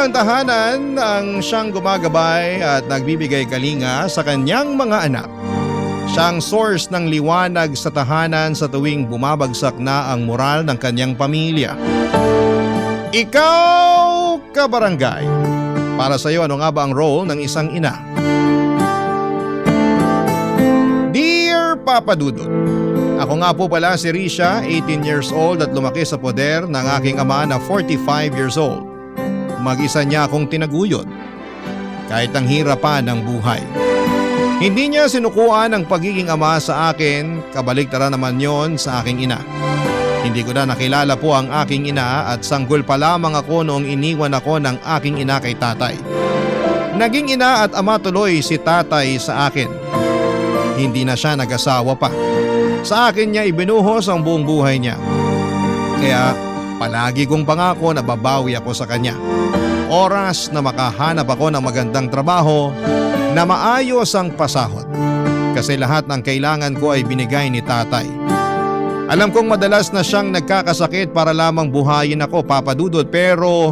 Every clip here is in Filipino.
ng tahanan ang siyang gumagabay at nagbibigay kalinga sa kanyang mga anak. Siyang source ng liwanag sa tahanan sa tuwing bumabagsak na ang moral ng kanyang pamilya. Ikaw, kabarangay, para sa iyo ano nga ba ang role ng isang ina? Dear Papa Dudut, ako nga po pala si Risha, 18 years old at lumaki sa poder ng aking ama na 45 years old. Mag-isa niya akong tinaguyod, kahit ang hirap pa ng buhay. Hindi niya sinukuan ang pagiging ama sa akin, kabaligtaran naman yon sa aking ina. Hindi ko na nakilala po ang aking ina at sanggol pa lamang ako noong iniwan ako ng aking ina kay tatay. Naging ina at ama tuloy si tatay sa akin. Hindi na siya nag-asawa pa. Sa akin niya ibinuhos ang buong buhay niya. Kaya palagi kong pangako na babawi ako sa kanya. Oras na makahanap ako ng magandang trabaho na maayos ang pasahod. Kasi lahat ng kailangan ko ay binigay ni tatay. Alam kong madalas na siyang nagkakasakit para lamang buhayin ako, Papa Dudut, pero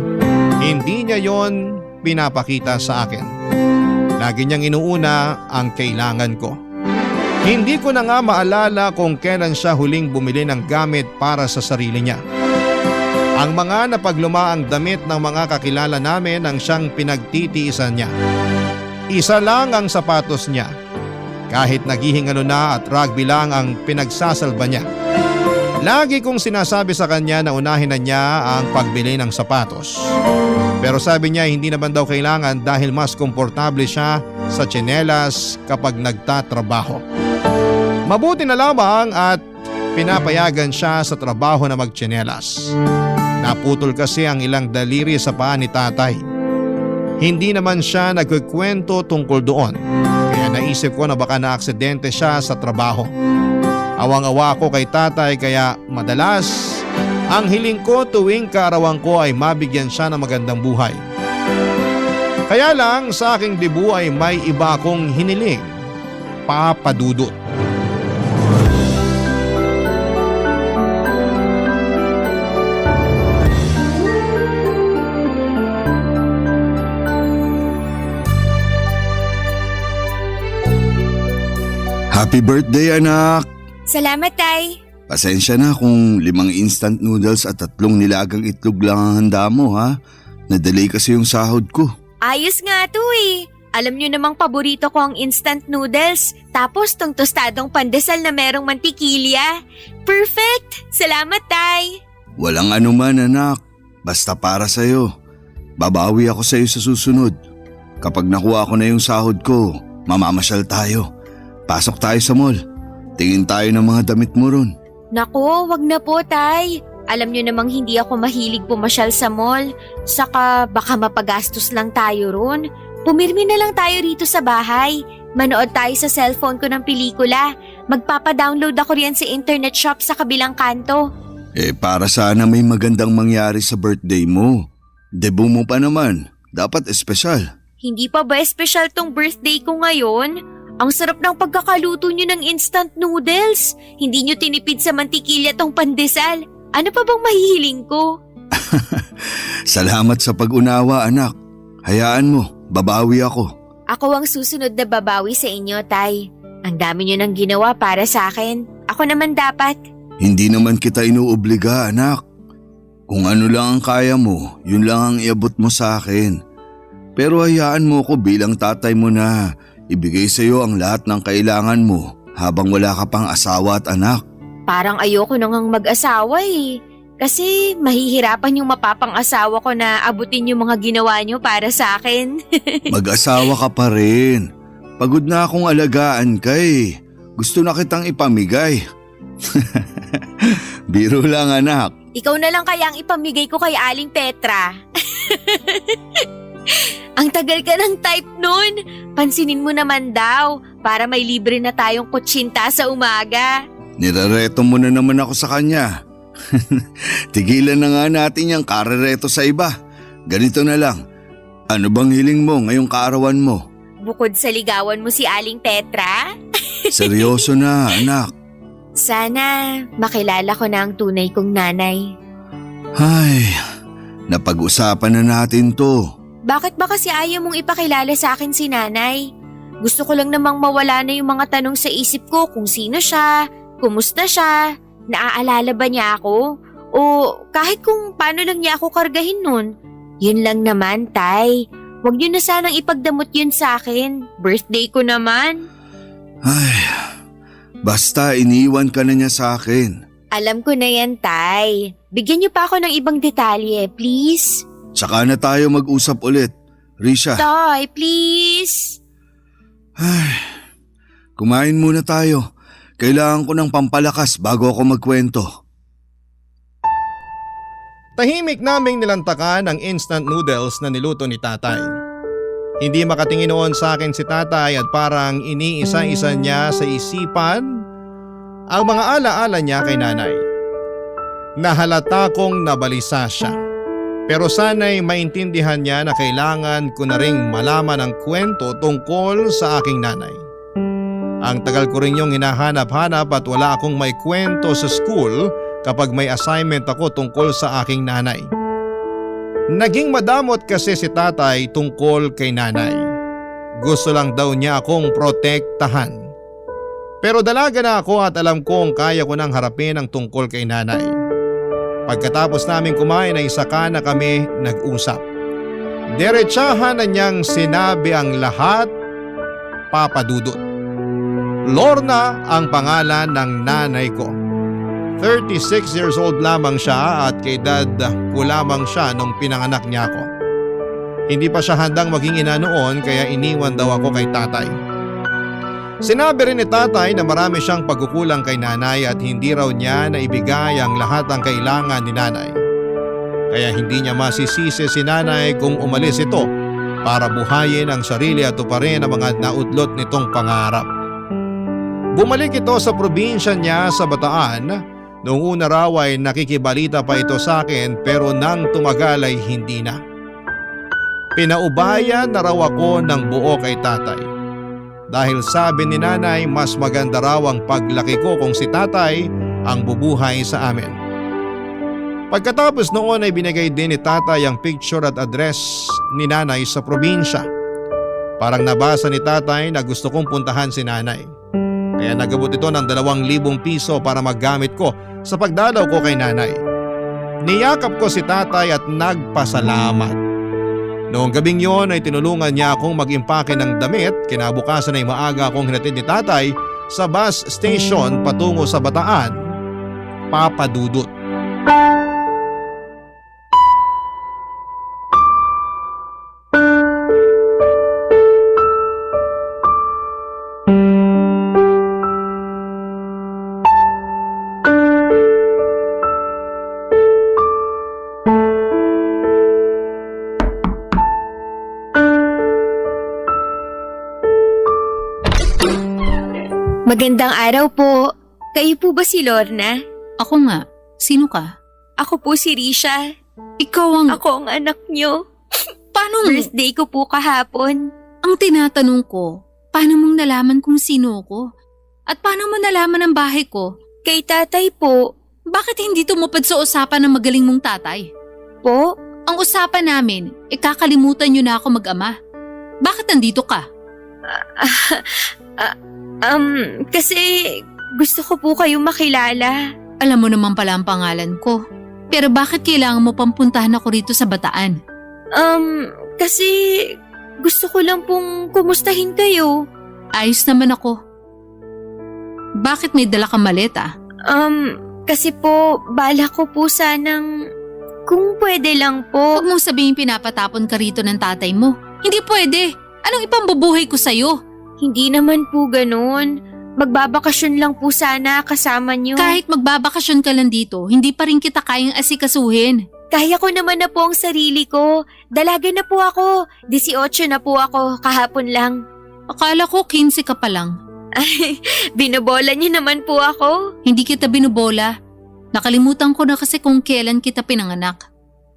hindi niya yon pinapakita sa akin. Lagi niyang inuuna ang kailangan ko. Hindi ko na nga maalala kung kailan siya huling bumili ng gamit para sa sarili niya. Ang mga napaglumaang damit ng mga kakilala namin ang siyang pinagtitiisan niya. Isa lang ang sapatos niya. Kahit naghihingalo na at rugby lang ang pinagsasalba niya. Lagi kong sinasabi sa kanya na unahin na niya ang pagbili ng sapatos. Pero sabi niya hindi naman daw kailangan dahil mas komportable siya sa tsinelas kapag nagtatrabaho. Mabuti na lamang at pinapayagan siya sa trabaho na magtsinelas. Naputol kasi ang ilang daliri sa paa ni tatay. Hindi naman siya nagkukwento tungkol doon. Kaya naisip ko na baka naaksidente siya sa trabaho. Awang-awa ako kay tatay kaya madalas ang hiling ko tuwing kaarawan ko ay mabigyan siya ng magandang buhay. Kaya lang sa aking dibu ay may iba akong hiniling, Papa Dudut. Happy birthday, anak! Salamat, Tay. Pasensya na kung 5 instant noodles at 3 nilagang itlog lang ang handa mo, ha? Nadelay kasi yung sahod ko. Ayos nga to eh. Alam nyo namang paborito ko ang instant noodles. Tapos tong tostadong pandesal na merong mantikilya. Perfect! Salamat, Tay. Walang anuman, anak. Basta para sa'yo. Babawi ako sa'yo sa susunod. Kapag nakuha ko na yung sahod ko, mamamasyal tayo. Pasok tayo sa mall. Tingin tayo ng mga damit mo ron. Naku, wag na po, Tay. Alam nyo namang hindi ako mahilig pumasyal sa mall. Saka baka mapagastos lang tayo ron. Pumirmi na lang tayo rito sa bahay. Manood tayo sa cellphone ko ng pelikula. Magpapadownload ako riyan sa internet shop sa kabilang kanto. Para sana may magandang mangyari sa birthday mo. Debut mo pa naman. Dapat espesyal. Hindi pa ba espesyal tong birthday ko ngayon? Ang sarap ng pagkakaluto nyo ng instant noodles. Hindi nyo tinipid sa mantikilya tong pandesal. Ano pa bang mahihiling ko? Salamat sa pag-unawa, anak. Hayaan mo, babawi ako. Ako ang susunod na babawi sa inyo, Tay. Ang dami nyo nang ginawa para sa akin. Ako naman dapat. Hindi naman kita inuobliga, anak. Kung ano lang ang kaya mo, yun lang ang iabot mo sa akin. Pero hayaan mo ko bilang tatay mo na ibigay sa iyo ang lahat ng kailangan mo habang wala ka pang asawa at anak. Parang ayoko nang mag-asawa eh. Kasi mahihirapan yung mapapang-asawa ko na abutin yung mga ginawa nyo para sa akin. Mag-asawa ka pa rin. Pagod na akong alagaan ka eh. Gusto na kitang ipamigay. Biro lang, anak. Ikaw na lang kaya ang ipamigay ko kay Aling Petra. Ang tagal ka ng type nun. Pansinin mo naman daw para may libre na tayong kutsinta sa umaga. Nirareto mo na naman ako sa kanya. Tigilan na nga natin yung karereto sa iba. Ganito na lang. Ano bang hiling mo ngayong kaarawan mo? Bukod sa ligawan mo si Aling Petra? Seryoso na, anak. Sana makilala ko na ang tunay kong nanay. Ay, napag-usapan na natin to. bakit ba kasi ayaw mong ipakilala sa akin si nanay? Gusto ko lang namang mawala na yung mga tanong sa isip ko kung sino siya, kumusta siya, naaalala ba niya ako? O kahit kung paano lang niya ako kargahin nun. Yun lang naman, Tay. Huwag niyo na sanang ipagdamot yun sa akin. Birthday ko naman. Ay, basta iniwan ka na niya sa akin. Alam ko na yan, Tay. Bigyan niyo pa ako ng ibang detalye, please. Tsaka na tayo mag-usap ulit. Risha, Tay, please. ay, kumain muna tayo. Kailangan ko ng pampalakas bago ako magkwento. Tahimik naming nilantakan ang instant noodles na niluto ni tatay. Hindi makatingin noon sa akin si tatay at parang iniisa-isa niya sa isipan ang mga alaala niya kay nanay. Nahalata kong nabalisa siya. Pero sana'y maintindihan niya na kailangan ko na ring malaman ang kwento tungkol sa aking nanay. Ang tagal ko rin yung hinahanap-hanap at wala akong may kwento sa school kapag may assignment ako tungkol sa aking nanay. Naging madamot kasi si tatay tungkol kay nanay. Gusto lang daw niya akong protektahan. Pero dalaga na ako at alam kong kaya ko nang harapin ang tungkol kay nanay. Pagkatapos namin kumain ay saka na kami nag-usap. Diretsahan na niyang sinabi ang lahat, Papa Dudut. Lorna ang pangalan ng nanay ko. 36 years old lamang siya at kay dad ko lamang siya nung pinanganak niya ako. Hindi pa siya handang maging ina noon kaya iniwan daw ako kay tatay. Sinabi rin ni tatay na marami siyang pagkukulang kay nanay at hindi raw niya naibigay ang lahat ng kailangan ni nanay. Kaya hindi niya masisisi si nanay kung umalis ito para buhayin ang sarili at tuparin ang mga nautlot nitong pangarap. Bumalik ito sa probinsya niya sa Bataan. Noong una raw ay nakikibalita pa ito sa akin pero nang tumagal ay hindi na. Pinaubayan na raw ako ng buo kay tatay. Dahil sabi ni nanay mas maganda raw ang paglaki ko kung si tatay ang bubuhay sa amin. Pagkatapos noon ay binigay din ni tatay ang picture at address ni nanay sa probinsya. Parang nabasa ni tatay na gusto kong puntahan si nanay. Kaya nagabot ito ng 2,000 piso para maggamit ko sa pagdalaw ko kay nanay. Niyakap ko si tatay at nagpasalamat. Noong gabing yon ay tinulungan niya akong mag-impake ng damit. Kinabukasan ay maaga akong hinatid ni tatay sa bus station patungo sa Bataan, Papa Dudut. Magandang araw po. Kayo po ba si Lorna? Ako nga. Sino ka? Ako po si Risha. Ikaw ang… Ako ang anak niyo. Paano? Birthday ko po kahapon. Ang tinatanong ko, paano mong nalaman kung sino ko? At paano mo nalaman ang bahay ko? Kay tatay po. Bakit hindi tumupad sa usapan ng magaling mong tatay? Po? Ang usapan namin, kakalimutan nyo na ako mag-ama. Bakit nandito ka? Kasi gusto ko po kayo makilala. Alam mo naman pala ang pangalan ko. Pero bakit kailangan mo pampuntahan ako rito sa Bataan? Kasi gusto ko lang pong kumustahin kayo. Ayos naman ako. Bakit may dala kang maleta? Kasi po, bala ko po sanang kung pwede lang po. Huwag mong sabihin pinapatapon ka rito ng tatay mo. Hindi pwede. Anong ipambubuhay ko sa'yo? Hindi naman po ganun. Magbabakasyon lang po sana kasama niyo. Kahit magbabakasyon ka lang dito, hindi pa rin kita kayang asikasuhin. Kaya ko naman na po ang sarili ko. Dalaga na po ako. 18 na po ako kahapon lang. Akala ko 15 ka pa lang. Ay, binobola niyo naman po ako. Hindi kita binubola. Nakalimutan ko na kasi kung kailan kita pinanganak.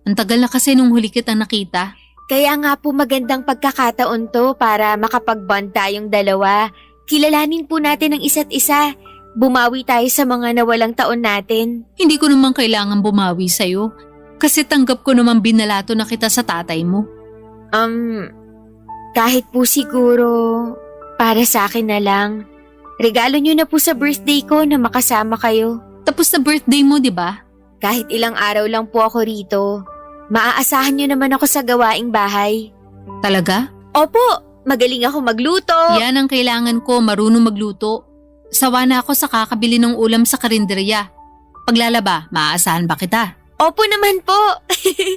Ang tagal na kasi nung huli kita nakita. Kaya nga po magandang pagkakataon to para makapag-bond tayong dalawa. Kilalanin po natin ang isa't isa. Bumawi tayo sa mga nawalang taon natin. Hindi ko naman kailangan bumawi sa'yo. Kasi tanggap ko naman binalato na kita sa tatay mo. Kahit po siguro para sa akin na lang. Regalo niyo na po sa birthday ko na makasama kayo. Tapos na birthday mo, di ba? Kahit ilang araw lang po ako rito, maaasahan niyo naman ako sa gawaing bahay. Talaga? Opo, magaling ako magluto. Yan ang kailangan ko, marunong magluto. Sawa na ako sa kakabili ng ulam sa karinderya. Paglalaba, maaasahan ba kita? Opo naman po.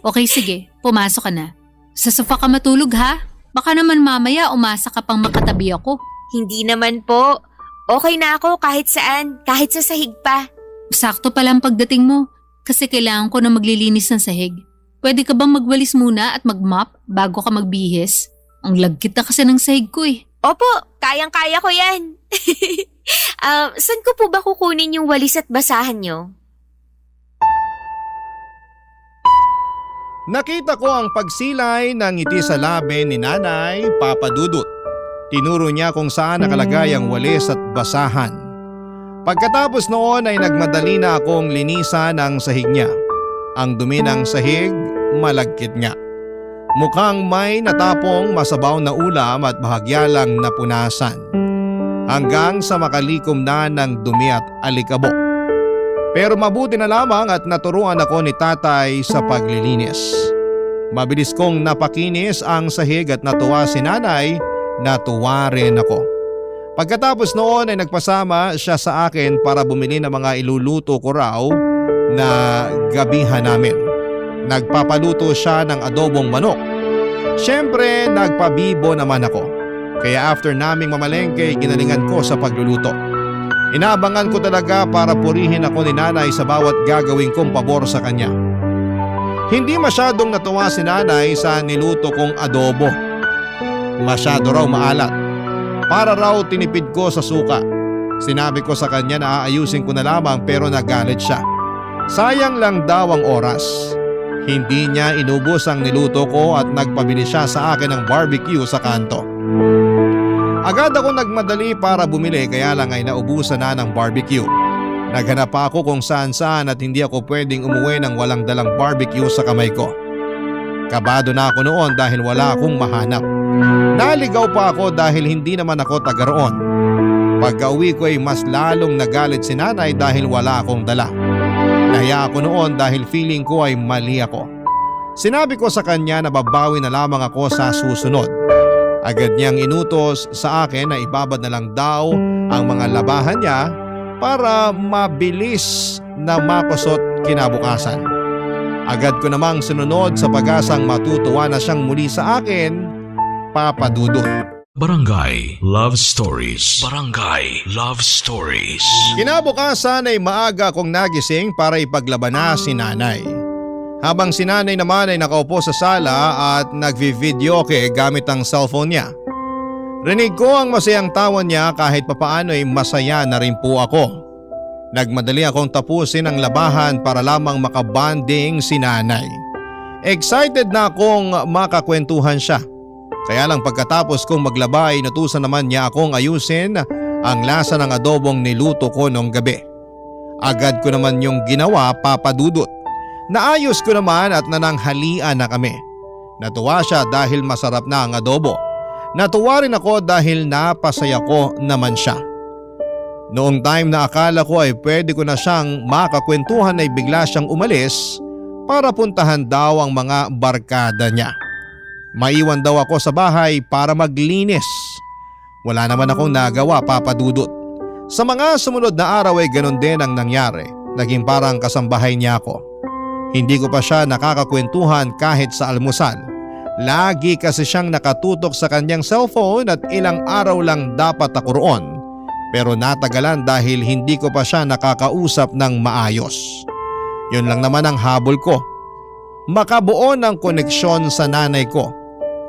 Okay, sige. Pumasok ka na. Sa sofa ka matulog ha? Baka naman mamaya umasa ka pang makatabi ako. Hindi naman po. Okay na ako kahit saan, kahit sa sahig pa. Sakto pa lang pagdating mo. Kasi kailangan ko na maglilinis ng sahig. Pwede ka bang magwalis muna at magmop bago ka magbihis? Ang lagkit na kasi ng sahig ko eh. Opo, kayang-kaya ko yan. Saan ko po ba kukunin yung walis at basahan nyo? Nakita ko ang pagsilay ng ngiti sa labi ni Nanay Papa Dudut. Tinuro niya kung saan nakalagay ang walis at basahan. Pagkatapos noon ay nagmadali na akong linisan ang sahig niya. Ang dumi ng sahig, malagkit nga. Mukhang may natapong masabaw na ulam at bahagya lang napunasan. Hanggang sa makalikom na ng dumi at alikabok. Pero mabuti na lamang at naturuan ako ni tatay sa paglilinis. Mabilis kong napakinis ang sahig at natuwa si nanay, natuwa rin ako. Pagkatapos noon ay nagpasama siya sa akin para bumili ng mga iluluto ko raw na gabihan namin. Nagpapaluto siya ng adobong manok. Siyempre nagpabibo naman ako. Kaya after naming mamalengke, ginalingan ko sa pagluluto. Inaabangan ko talaga para purihin ako ni nanay sa bawat gagawin kong pabor sa kanya. Hindi masyadong natuwa si nanay sa niluto kong adobo. Masyado raw maalat. Para raw tinipid ko sa suka. Sinabi ko sa kanya na aayusin ko na lamang pero nagalit siya. Sayang lang daw ang oras. Hindi niya inubos ang niluto ko at nagpabili siya sa akin ng barbecue sa kanto. Agad ako nagmadali para bumili kaya lang ay naubusan na ng barbecue. Naghanap pa ako kung saan-saan at hindi ako pwedeng umuwi ng walang dalang barbecue sa kamay ko. Kabado na ako noon dahil wala akong mahanap. Naligaw pa ako dahil hindi naman ako taga roon. Pagka-uwi ko ay mas lalong nagalit si nanay dahil wala akong dala. Nahiya ako noon dahil feeling ko ay mali ako. Sinabi ko sa kanya na babawi na lamang ako sa susunod. Agad niyang inutos sa akin na ibabad na lang daw ang mga labahan niya para mabilis na makusot kinabukasan. Agad ko namang sinunod sa pag-asang matutuwa na siyang muli sa akin, Papa Dudut. Barangay Love Stories. Barangay Love Stories. Kinabukasan ay maaga akong nagising para ipaglaban na si nanay. Habang si nanay naman ay nakaupo sa sala at nagvi-videoke gamit ang cellphone niya. Rinig ko ang masayang tawa niya kahit papaano ay masaya na rin po ako. Nagmadali akong tapusin ang labahan para lamang makabanding si nanay. Excited na akong makakwentuhan siya. Kaya lang pagkatapos kong maglaba ay inutusan naman niya akong ayusin ang lasa ng adobong niluto ko noong gabi. Agad ko naman yung ginawa, Papa Dudut. Naayos ko naman at nananghalian na kami. Natuwa siya dahil masarap na ang adobo. Natuwa rin ako dahil napasaya ko naman siya. Noong time na akala ko ay pwede ko na siyang makakwentuhan ay bigla siyang umalis para puntahan daw ang mga barkada niya. Maiwan daw ako sa bahay para maglinis. Wala naman akong nagawa, Papa Dudut. Sa mga sumunod na araw ay ganun din ang nangyari. Naging parang kasambahay niya ako. Hindi ko pa siya nakakakwentuhan kahit sa almusal. Lagi kasi siyang nakatutok sa kanyang cellphone at ilang araw lang dapat ako roon. Pero natagalan dahil hindi ko pa siya nakakausap ng maayos. Yun lang naman ang habol ko. Makabuo ng koneksyon sa nanay ko.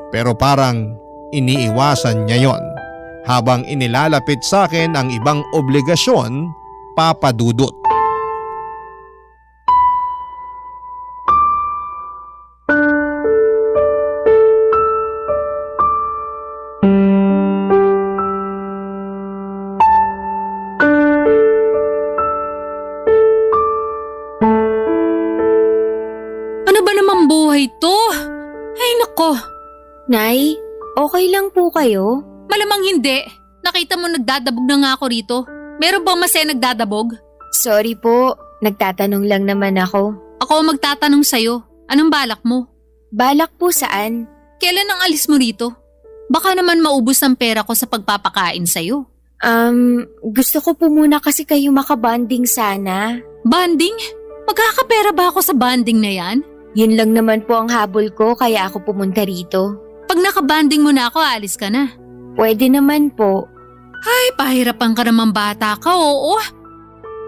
Pero parang iniiwasan niya yon habang inilalapit sa akin ang ibang obligasyon, Papa Dudut. Ano ba namang buhay to? Ay nako, Nay, okay lang po kayo? Malamang hindi. Nakita mo nagdadabog na nga ako rito. Meron bang masaya nagdadabog? Sorry po, nagtatanong lang naman ako. Ako ang magtatanong sa'yo. Anong balak mo? Balak po saan? Kailan ang alis mo rito? Baka naman maubos ang pera ko sa pagpapakain sa'yo. Gusto ko po muna kasi kayo makabanding sana. Banding? Magkakapera ba ako sa banding na yan? Yun lang naman po ang habol ko kaya ako pumunta rito. Pag nakabanding mo na ako, alis ka na. Pwede naman po. Ay, pahirapan ka naman bata ka, oo.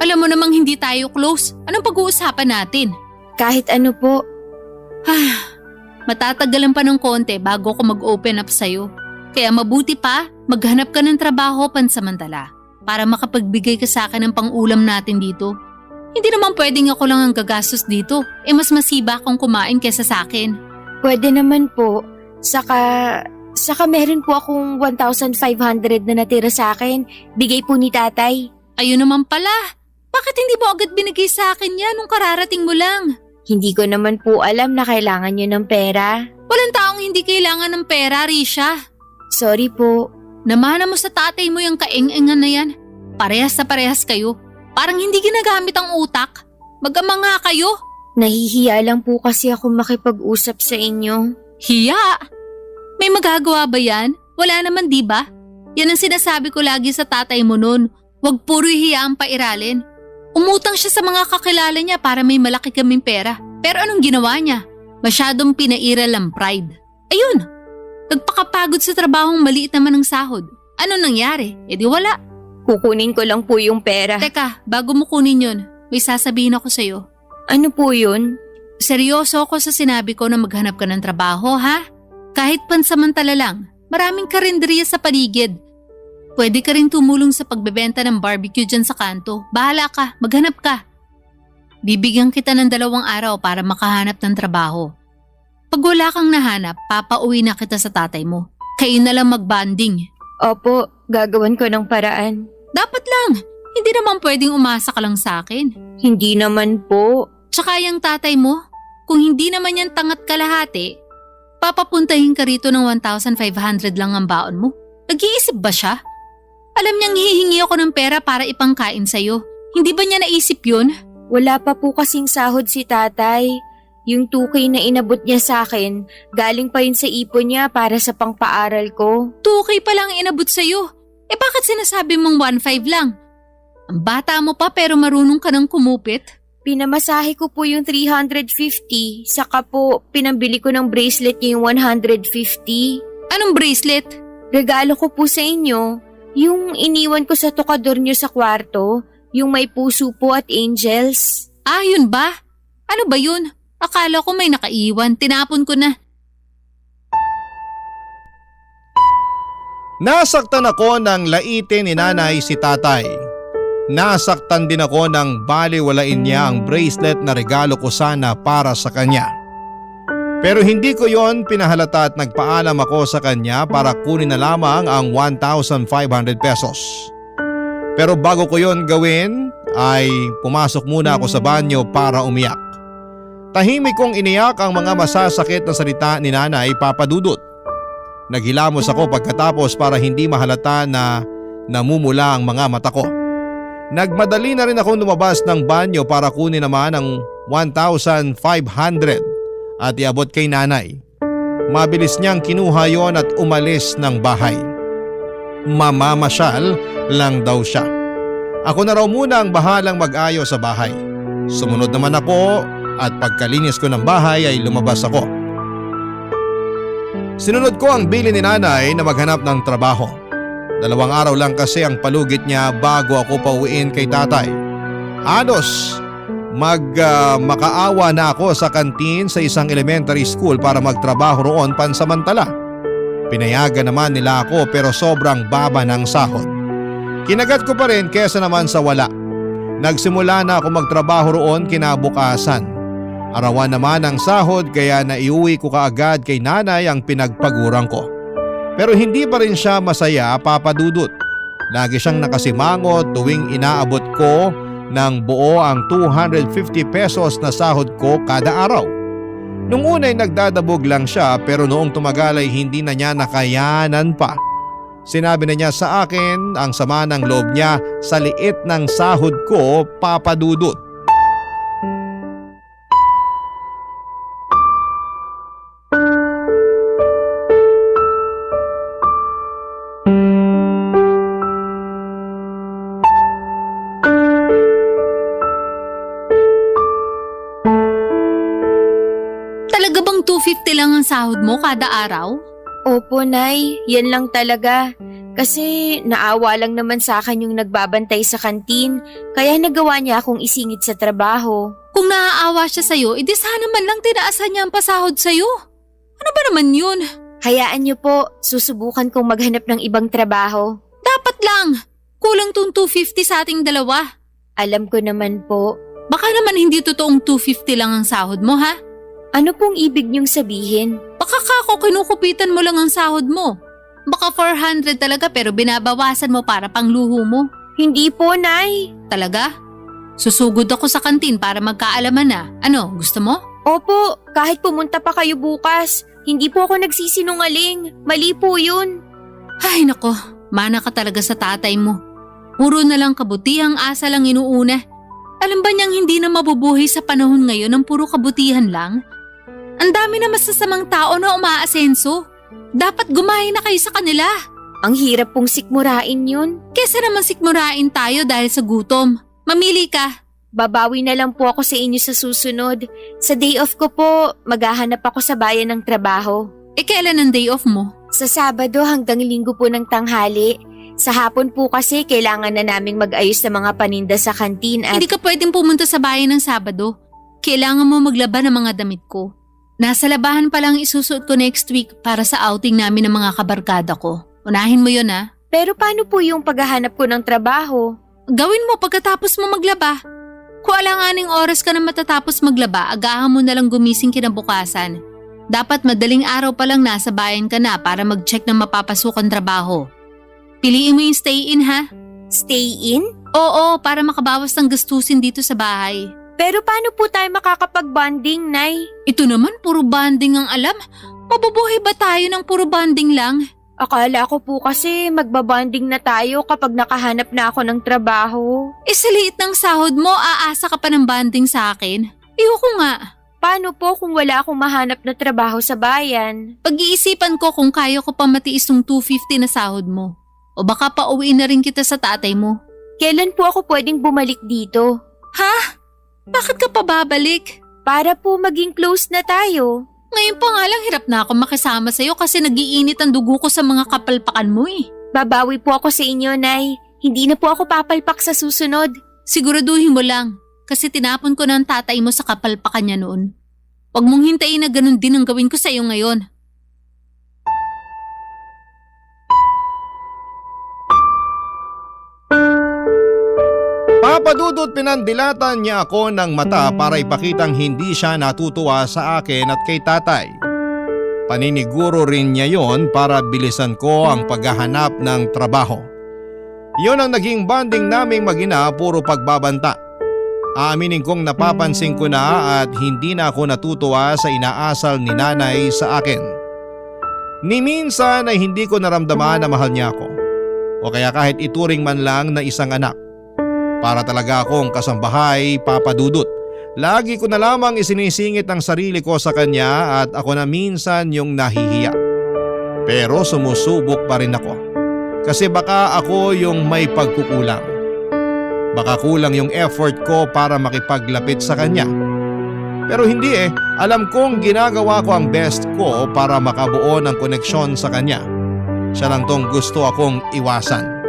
Alam mo namang hindi tayo close. Anong pag-uusapan natin? Kahit ano po. Matatagalan pa ng konti bago ako mag-open up sa'yo. Kaya mabuti pa, maghanap ka ng trabaho pansamantala para makapagbigay ka sa akin ng pang-ulam natin dito. Hindi naman pwedeng ako lang ang gagastos dito. Mas masiba kung kumain kesa sa akin. Pwede naman po. Saka meron po akong 1,500 na natira sa akin. Bigay po ni tatay. Ayun naman pala. Bakit hindi mo agad binigay sa akin yan nung kararating mo lang? Hindi ko naman po alam na kailangan nyo ng pera. Walang taong hindi kailangan ng pera, Risha. Sorry po. Namana mo sa tatay mo yung kaeng-engan na yan. Parehas na parehas kayo. Parang hindi ginagamit ang utak. Mag-ama nga kayo. Nahihiya lang po kasi ako makipag-usap sa inyo. Hiya? May magagawa ba yan? Wala naman, di ba? Yan ang sinasabi ko lagi sa tatay mo nun. Huwag puro hiya ang pairalin. Umutang siya sa mga kakilala niya para may malaki kaming pera. Pero anong ginawa niya? Masyadong pinairal ang pride. Ayun, nagpakapagod sa trabahong maliit naman ang sahod. Ano nangyari? E di wala. Kukunin ko lang po yung pera. Teka, bago mo kunin yun, may sasabihin ako sa'yo. Ano po yun? Seryoso ako sa sinabi ko na maghanap ka ng trabaho, ha? Kahit pansamantala lang, maraming karinderiya sa paligid. Pwede ka rin tumulong sa pagbebenta ng barbecue dyan sa kanto. Bahala ka, maghanap ka. Bibigyan kita ng 2 araw para makahanap ng trabaho. Pag wala kang nahanap, papauwi na kita sa tatay mo. Kayo na lang magbanding. Opo, gagawan ko ng paraan. Dapat lang, hindi naman pwedeng umasa ka lang sa akin. Hindi naman po. Tsaka yung tatay mo, kung hindi naman yan tangat kalahati, papapuntahin ka rito ng 1,500 lang ang baon mo. Nag-iisip ba siya? Alam niyang hihingi ako ng pera para ipangkain sa'yo. Hindi ba niya naisip yun? Wala pa po kasing sahod si tatay. Yung 2K na inabot niya sa akin, galing pa yun sa ipon niya para sa pangpaaral ko. 2K pa lang inabot sa'yo. Bakit sinasabi mong 1,500 lang? Ang bata mo pa pero marunong ka ng kumupit. Pinamasahe ko po yung 350, saka po pinambili ko ng bracelet niya yung 150. Anong bracelet? Regalo ko po sa inyo. Yung iniwan ko sa tokador niyo sa kwarto, yung may puso po at angels. Ah, yun ba? Ano ba yun? Akala ko may nakaiwan, tinapon ko na. Nasaktan ako ng laitin ni nanay si tatay. Nasaktan din ako ng baliwalain niya ang bracelet na regalo ko sana para sa kanya. Pero hindi ko yon pinahalata at nagpaalam ako sa kanya para kunin na lamang ang 1,500 pesos. Pero bago ko yon gawin ay pumasok muna ako sa banyo para umiyak. Tahimik kong iniyak ang mga masasakit na salita ni Nanay Papa Dudut. Naghilamos ako pagkatapos para hindi mahalata na namumula ang mga mata ko. Nagmadali na rin ako lumabas ng banyo para kunin naman ang 1,500 at iabot kay nanay. Mabilis niyang kinuha yon at umalis ng bahay. Mamamasyal lang daw siya. Ako na raw muna ang bahalang mag-ayos sa bahay. Sumunod naman ako at pagkalinis ko ng bahay ay lumabas ako. Sinunod ko ang bilin ni nanay na maghanap ng trabaho. 2 araw lang kasi ang palugit niya bago ako pauwiin kay tatay. Halos makaawa na ako sa kantin sa isang elementary school para magtrabaho roon pansamantala. Pinayagan naman nila ako pero sobrang baba ng sahod. Kinagat ko pa rin kesa naman sa wala. Nagsimula na ako magtrabaho roon kinabukasan. Arawan naman ang sahod kaya naiuwi ko kaagad kay nanay ang pinagpaguran ko. Pero hindi pa rin siya masaya, Papa Dudut. Lagi siyang nakasimangot tuwing inaabot ko ng buo ang 250 pesos na sahod ko kada araw. Nung una'y nagdadabog lang siya pero noong tumagal ay hindi na niya nakayanan pa. Sinabi na niya sa akin ang sama ng loob niya sa liit ng sahod ko, Papa Dudut. Talaga bang 250 lang ang sahod mo kada araw? Opo, Nay. Yan lang talaga. Kasi naawa lang naman sa akin yung nagbabantay sa kantin, kaya nagawa niya akong isingit sa trabaho. Kung naaawa siya sa'yo, edi sana man lang tinaasan niya ang pasahod sa'yo. Ano ba naman yun? Hayaan niyo po, susubukan kong maghanap ng ibang trabaho. Dapat lang. Kulang tong 250 sa ating dalawa. Alam ko naman po. Baka naman hindi totoong 250 lang ang sahod mo, ha? Ano pong ibig niyong sabihin? Baka kako kinukupitan mo lang ang sahod mo. Baka 400 talaga pero binabawasan mo para pangluho mo. Hindi po, Nay. Talaga? Susugod ako sa kantin para magkaalaman na. Ano, gusto mo? Opo, kahit pumunta pa kayo bukas, hindi po ako nagsisinungaling. Mali po yun. Ay nako, mana ka talaga sa tatay mo. Puro na lang kabutihang asa lang inuuna. Alam ba niyang hindi na mabubuhay sa panahon ngayon ng puro kabutihan lang? Ang dami na masasamang tao na umaasenso. Dapat gumaya na kayo sa kanila. Ang hirap pong sikmurain yun. Kesa naman sikmurain tayo dahil sa gutom. Mamili ka. Babawi na lang po ako sa inyo sa susunod. Sa day off ko po, maghahanap ako sa bayan ng trabaho. Kailan ang day off mo? Sa Sabado hanggang Linggo po ng tanghali. Sa hapon po kasi kailangan na naming mag-ayos ng mga paninda sa kantin at… Hindi ka pwedeng pumunta sa bayan ng Sabado. Kailangan mo maglaba ng mga damit ko. Nasa labahan pa lang isusuot ko next week para sa outing namin ng mga kabarkada ko. Unahin mo yun, ha? Pero paano po yung paghahanap ko ng trabaho? Gawin mo pagkatapos mo maglaba. Kung alanganing oras ka na matatapos maglaba, agahan mo na lang gumising kinabukasan. Dapat madaling araw pa lang nasa bayan ka na para mag-check ng mapapasukan trabaho. Piliin mo yung stay-in, ha? Stay in? Oo, para makabawas ng gastusin dito sa bahay. Pero paano po tayo makakapag-bonding, Nay? Ito naman, puro banding ang alam. Mabubuhay ba tayo ng puro banding lang? Akala ko po kasi magbabonding na tayo kapag nakahanap na ako ng trabaho. Sa liit ng sahod mo, aasa ka pa ng banding sa akin? Ayoko nga. Paano po kung wala akong mahanap na trabaho sa bayan? Pag-iisipan ko kung kaya ko pa matiis tong 250 na sahod mo. O baka pauwiin na rin kita sa tatay mo. Kailan po ako pwedeng bumalik dito? Ha? Bakit ka pa babalik? Para po maging close na tayo. Ngayon pa nga lang hirap na ako makisama sa'yo kasi nagiinit ang dugo ko sa mga kapalpakan mo eh. Babawi po ako sa inyo, Nay. Hindi na po ako papalpak sa susunod. Siguraduhin mo lang kasi tinapon ko na ang tatay mo sa kapalpakan niya noon. Huwag mong hintayin na ganun din ang gawin ko sa'yo ngayon. Papa Dudut, pinandilatan niya ako ng mata para ipakitang hindi siya natutuwa sa akin at kay tatay. Paniniguro rin niya yon para bilisan ko ang paghahanap ng trabaho. Yon ang naging bonding naming mag-ina, puro pagbabanta. Aaminin kong napapansin ko na at hindi na ako natutuwa sa inaasal ni nanay sa akin. Ni minsan ay hindi ko naramdaman na mahal niya ako. O kaya kahit ituring man lang na isang anak. Para talaga akong kasambahay, Papa Dudut. Lagi ko na lamang isinisingit ang sarili ko sa kanya at ako na minsan yung nahihiya. Pero sumusubok pa rin ako. Kasi baka ako yung may pagkukulang. Baka kulang yung effort ko para makipaglapit sa kanya. Pero hindi alam kong ginagawa ko ang best ko para makabuo ng koneksyon sa kanya. Siya lang tong gusto akong iwasan.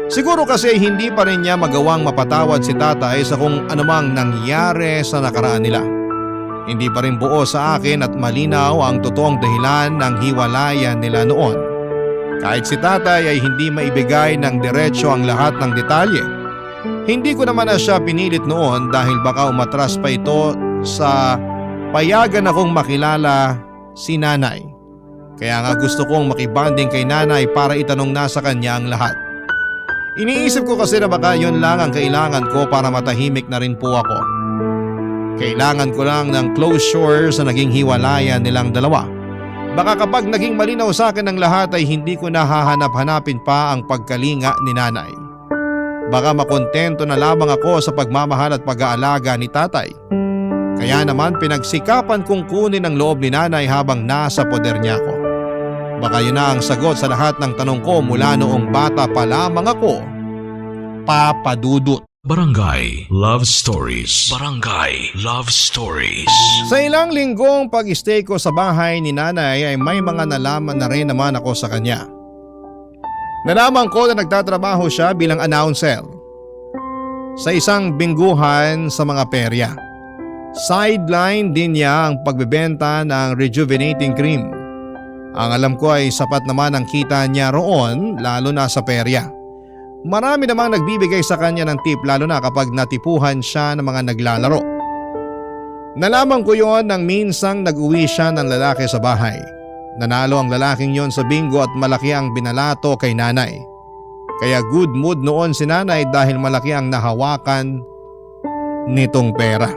Siguro kasi hindi pa rin niya magawang mapatawad si tatay sa kung anumang nangyari sa nakaraan nila. Hindi pa rin buo sa akin at malinaw ang totoong dahilan ng hiwalayan nila noon. Kahit si tatay ay hindi maibigay ng diretsyo ang lahat ng detalye. Hindi ko naman na siya pinilit noon dahil baka umatras pa ito sa payagan akong makilala si nanay. Kaya nga gusto kong makibanding kay nanay para itanong na sa kanya ang lahat. Iniisip ko kasi na baka yun lang ang kailangan ko para matahimik na rin po ako. Kailangan ko lang ng closure sa naging hiwalayan nilang dalawa. Baka kapag naging malinaw sa akin ang lahat ay hindi ko nahahanap-hanapin pa ang pagkalinga ni nanay. Baka makontento na lamang ako sa pagmamahal at pag-aalaga ni tatay. Kaya naman pinagsikapan kong kunin ang loob ni nanay habang nasa poder niya ako. Baka yun na ang sagot sa lahat ng tanong ko mula noong bata pa lamang ako. Papa Dudut. Barangay Love Stories. Barangay Love Stories. Sa ilang linggong pag-stay ko sa bahay ni nanay ay may mga nalaman na rin naman ako sa kanya. Nalaman ko na nagtatrabaho siya bilang announcer sa isang bingguhan sa mga perya. Sideline din niya ang pagbebenta ng rejuvenating cream. Ang alam ko ay sapat naman ang kita niya roon lalo na sa perya. Marami namang nagbibigay sa kanya ng tip lalo na kapag natipuhan siya ng mga naglalaro. Nalaman ko yon nang minsang nag-uwi siya ng lalaki sa bahay. Nanalo ang lalaking yon sa bingo at malaki ang binalato kay nanay. Kaya good mood noon si nanay dahil malaki ang nahawakan nitong pera.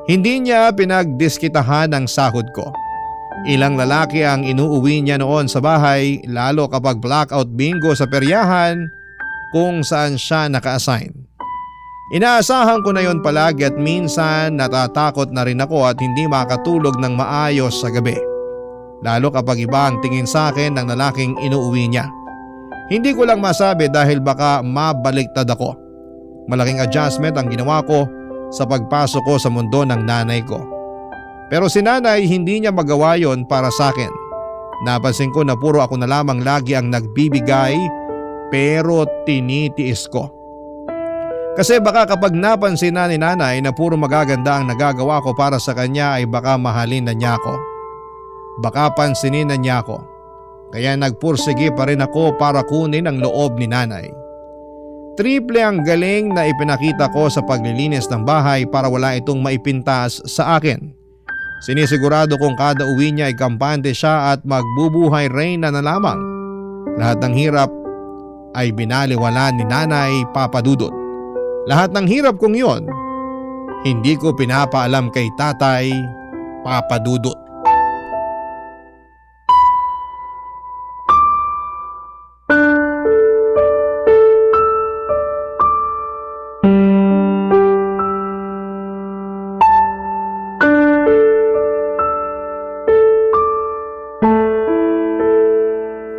Hindi niya pinagdiskitahan ang sahod ko. Ilang lalaki ang inuuwi niya noon sa bahay lalo kapag blackout bingo sa peryahan kung saan siya naka-assign. Inaasahan ko na yon palagi at minsan natatakot na rin ako at hindi makatulog ng maayos sa gabi. Lalo kapag iba ang tingin sa akin ng lalaking inuuwi niya. Hindi ko lang masabi dahil baka mabaliktad ako. Malaking adjustment ang ginawa ko sa pagpasok ko sa mundo ng nanay ko. Pero si nanay hindi niya magawa yon para sa akin. Napansin ko na puro ako na lamang lagi ang nagbibigay pero tinitiis ko. Kasi baka kapag napansin na ni nanay na puro magaganda ang nagagawa ko para sa kanya ay baka mahalin na niya ako. Baka pansinin na niya ako. Kaya nagpursige pa rin ako para kunin ang loob ni nanay. Triple ang galing na ipinakita ko sa paglilinis ng bahay para wala itong maipintas sa akin. Sinisigurado kong kada uwi niya ay kampante siya at magbubuhay reyna na lamang. Lahat ng hirap ay binaliwala ni nanay Papa Dudut. Lahat ng hirap kong yon, hindi ko pinapaalam kay tatay Papa Dudut.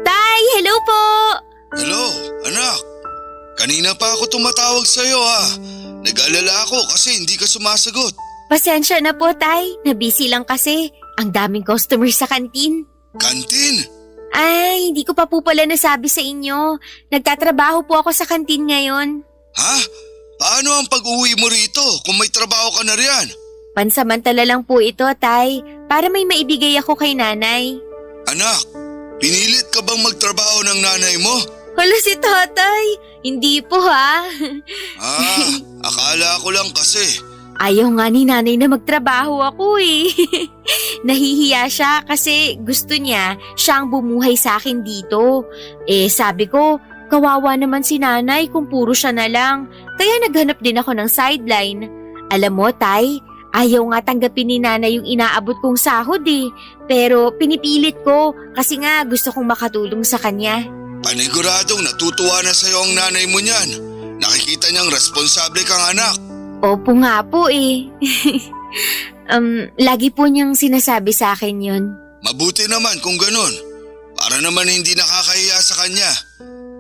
Tay, hello po! Hello, anak. Kanina pa ako tumatawag sa'yo ha. Nag-alala ako kasi hindi ka sumasagot. Pasensya na po, Tay. Nabisi lang kasi. Ang daming customer sa kantin. Kantin? Ay, hindi ko pa po pala nasabi sa inyo. Nagtatrabaho po ako sa kantin ngayon. Ha? Paano ang pag-uwi mo rito kung may trabaho ka na riyan? Pansamantala lang po ito, Tay. Para may maibigay ako kay nanay. Anak, pinilit ka bang magtrabaho ng nanay mo? Hala si tatay. Hindi po ha. Akala ko lang kasi. Ayaw nga ni nanay na magtrabaho ako eh. Nahihiya siya kasi gusto niya siyang bumuhay sa akin dito. Sabi ko, kawawa naman si nanay kung puro siya na lang. Kaya naghanap din ako ng sideline. Alam mo, Tay, ayaw nga tanggapin ni nanay yung inaabot kong sahod eh. Pero pinipilit ko kasi nga gusto kong makatulong sa kanya. Paniguradong natutuwa na sa'yo ang nanay mo niyan. Nakikita niyang responsable kang anak. Opo nga po eh. Lagi po niyang sinasabi sa akin yun. Mabuti naman kung ganun. Para naman hindi nakakahiya sa kanya.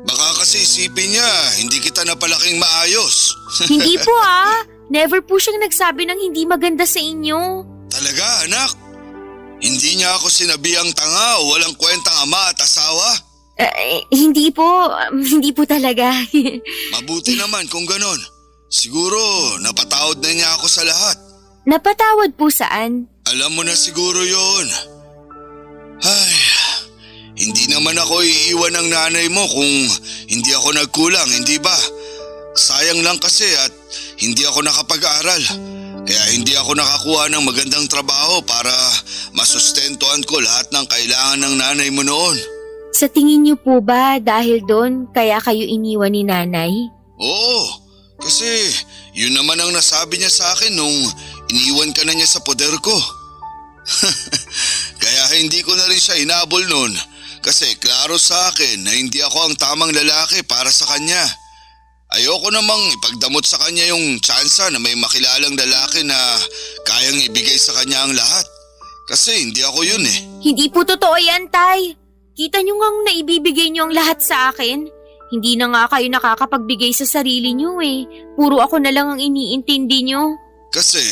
Baka kasi isipin niya, hindi kita napalaking maayos. Hindi po ah. Never po siyang nagsabi ng hindi maganda sa inyo. Talaga, anak? Hindi niya ako sinabihang tanga o walang kwentang ama at asawa? Hindi po talaga. Mabuti naman kung ganun. Siguro napatawad na niya ako sa lahat. Napatawad po saan? Alam mo na siguro yon. Ay, hindi naman ako iiwan ng nanay mo kung hindi ako nagkulang, hindi ba? Sayang lang kasi at hindi ako nakapag-aral. Kaya hindi ako nakakuha ng magandang trabaho para masustentuhan ko lahat ng kailangan ng nanay mo noon. Sa tingin niyo po ba dahil doon kaya kayo iniwan ni nanay? Oo, kasi yun naman ang nasabi niya sa akin nung iniwan ka na niya sa poder ko. Kaya hindi ko na rin siya hinabol noon kasi klaro sa akin na hindi ako ang tamang lalaki para sa kanya. Ayoko namang ipagdamot sa kanya yung tsansa na may makilalang lalaki na kayang ibigay sa kanya ang lahat. Kasi hindi ako yun eh. Hindi po totoo yan, Tay. Kita nyo ngang naibibigay nyo ang lahat sa akin. Hindi na nga kayo nakakapagbigay sa sarili nyo eh. Puro ako na lang ang iniintindi nyo. Kasi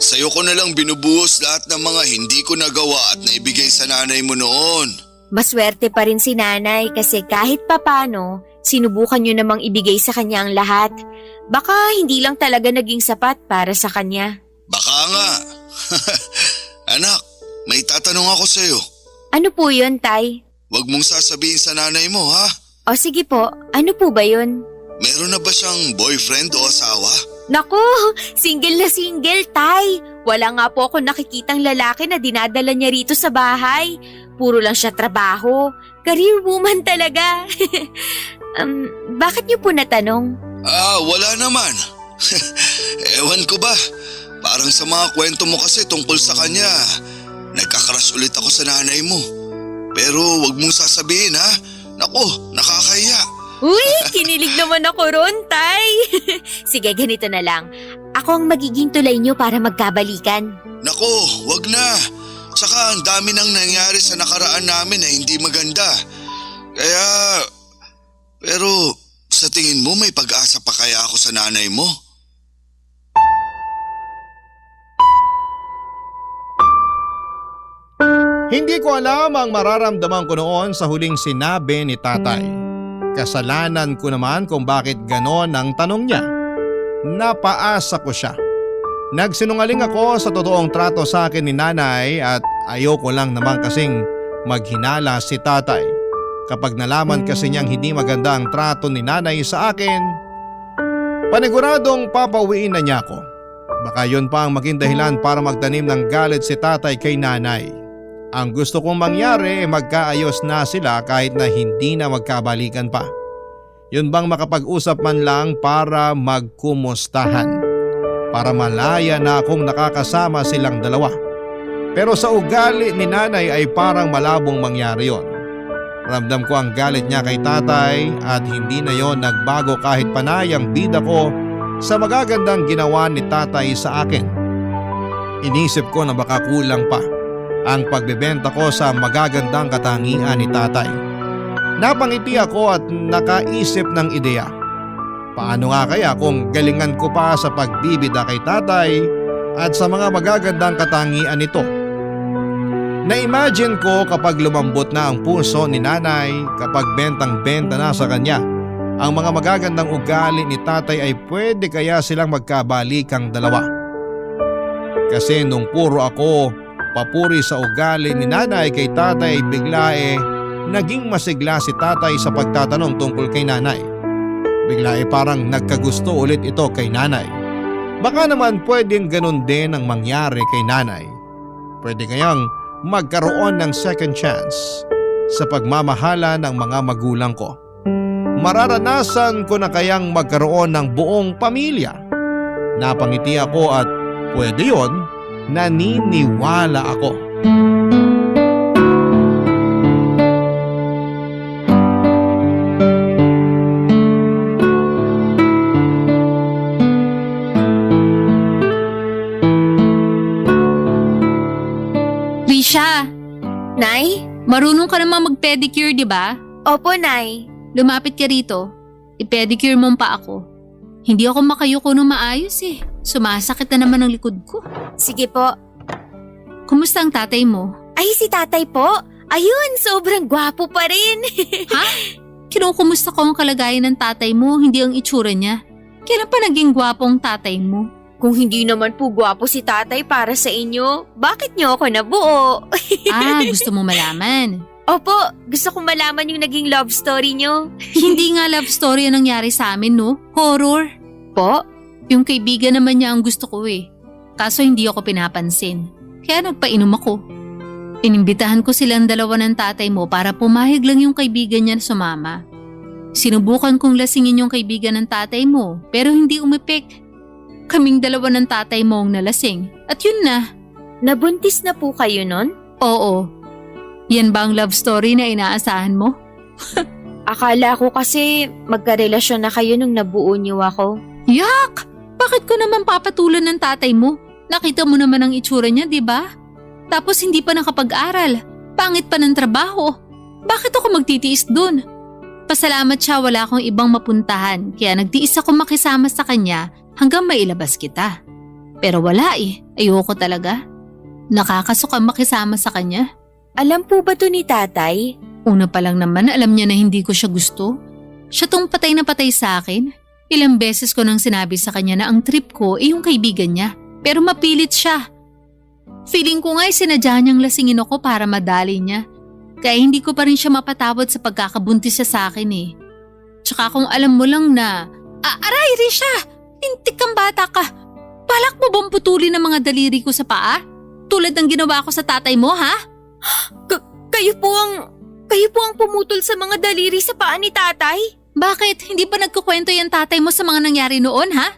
sa'yo ko na lang binubuhos lahat ng mga hindi ko nagawa at naibigay sa nanay mo noon. Maswerte pa rin si nanay kasi kahit papano, sinubukan nyo namang ibigay sa kanya ang lahat. Baka hindi lang talaga naging sapat para sa kanya. Baka nga. Anak, may tatanong ako sa'yo. Ano po yun, Tay? Huwag mong sasabihin sa nanay mo ha. O sige po, ano po ba yun? Meron na ba siyang boyfriend o asawa? Naku, single na single, Tay. Wala nga po ako nakikitang lalaki na dinadala niya rito sa bahay. Puro lang siya trabaho. Career woman talaga. Bakit niyo po natanong? Wala naman. Ewan ko ba? Parang sa mga kwento mo kasi tungkol sa kanya, nagkakrush ulit ako sa nanay mo. Pero wag mong sasabihin ha. Naku, nakakahiya. Uy, kinilig naman ako ron, Tay. Sige, ganito na lang. Ako ang magiging tulay niyo para magkabalikan. Naku, wag na. Tsaka ang dami nang nangyari sa nakaraan namin na hindi maganda. Kaya, pero sa tingin mo may pag-asa pa kaya ako sa nanay mo? Hindi ko alam ang mararamdaman ko noon sa huling sinabi ni tatay. Kasalanan ko naman kung bakit ganon ang tanong niya. Napaasa ko siya. Nagsinungaling ako sa totoong trato sa akin ni nanay at ayoko lang naman kasing maghinala si tatay. Kapag nalaman kasi niyang hindi maganda ang trato ni nanay sa akin, paniguradong papauwiin na niya ako. Baka yun pa ang maging dahilan para magtanim ng galit si tatay kay nanay. Ang gusto kong mangyari ay magkaayos na sila kahit na hindi na magkabalikan pa. Yun bang makapag-usap man lang para magkumustahan. Para malaya na akong nakakasama silang dalawa. Pero sa ugali ni nanay ay parang malabong mangyari yon. Ramdam ko ang galit niya kay tatay at hindi na yon nagbago kahit panay ang bida ko sa magagandang ginawa ni tatay sa akin. Inisip ko na baka kulang pa ang pagbebenta ko sa magagandang katangian ni tatay. Napangiti ako at nakaisip ng ideya. Paano nga kaya kung galingan ko pa sa pagbibida kay tatay at sa mga magagandang katangian nito? Na-imagine ko kapag lumambot na ang puso ni nanay kapag bentang-benta na sa kanya ang mga magagandang ugali ni tatay ay pwede kaya silang magkabalikang dalawa. Kasi nung puro ako papuri sa ugali ni nanay kay tatay bigla naging masigla si tatay sa pagtatanong tungkol kay nanay. Bigla parang nagkagusto ulit ito kay nanay. Baka naman pwedeng ganun din ang mangyari kay nanay. Pwede kayang magkaroon ng second chance sa pagmamahala ng mga magulang ko. Mararanasan ko na kayang magkaroon ng buong pamilya. Napangiti ako at pwede yon. Naniniwala ako. Risha, Nay? marunong ka namang mag-pedicure, di ba? Opo, Nay. Lumapit ka rito. I-pedicure mo pa ako. Hindi ako makayuko nung maayos eh. Sumasakit na naman ang likod ko. Sige po. Kumusta ang tatay mo? Ay, si tatay po. Ayun, sobrang gwapo pa rin. Ha? Kinukumusta ko ang kalagayan ng tatay mo, hindi ang itsura niya. Kailan pa naging gwapong tatay mo? Kung hindi naman po gwapo si tatay para sa inyo, bakit niyo ako nabuo? Gusto mo malaman? Opo, gusto kong malaman yung naging love story niyo. Hindi nga love story ang nangyari sa amin, no? Horror. Po? Yung kaibigan naman niya ang gusto ko eh. Kaso hindi ako pinapansin. Kaya nagpainom ako. Inimbitahan ko silang dalawa ng tatay mo para pumahig lang yung kaibigan niya na sumama. Sinubukan kong lasingin yung kaibigan ng tatay mo pero hindi umepek. Kaming dalawa ng tatay mo ang nalasing. At yun na. Nabuntis na po kayo nun? Oo. Yan ba ang love story na inaasahan mo? Akala ko kasi magkarelasyon na kayo nung nabuo niyo ako. Yak! Bakit ko naman papatulan ng tatay mo? Nakita mo naman ang itsura niya, di ba? Tapos hindi pa nakapag-aral. Pangit pa ng trabaho. Bakit ako magtitiis dun? Pasalamat siya wala akong ibang mapuntahan kaya nagtiis ako makisama sa kanya hanggang mailabas kita. Pero wala eh, ayoko talaga. Nakakasuka makisama sa kanya. Alam po ba to ni tatay? Una pa lang naman alam niya na hindi ko siya gusto. Siya tong patay na patay sa akin. Ilang beses ko nang sinabi sa kanya na ang trip ko ay yung kaibigan niya. Pero mapilit siya. Feeling ko nga'y sinadya niyang lasingin ako para madali niya. Kaya hindi ko pa rin siya mapatawad sa pagkakabuntis siya sa akin eh. Tsaka kung alam mo lang na, aray Risha! Lintik kang bata ka! Balak mo bang putulin ang mga daliri ko sa paa? Tulad ng ginawa ko sa tatay mo ha? Kayo po ang pumutol sa mga daliri sa paa ni tatay? Bakit? Hindi ba nagkukwento yung tatay mo sa mga nangyari noon ha?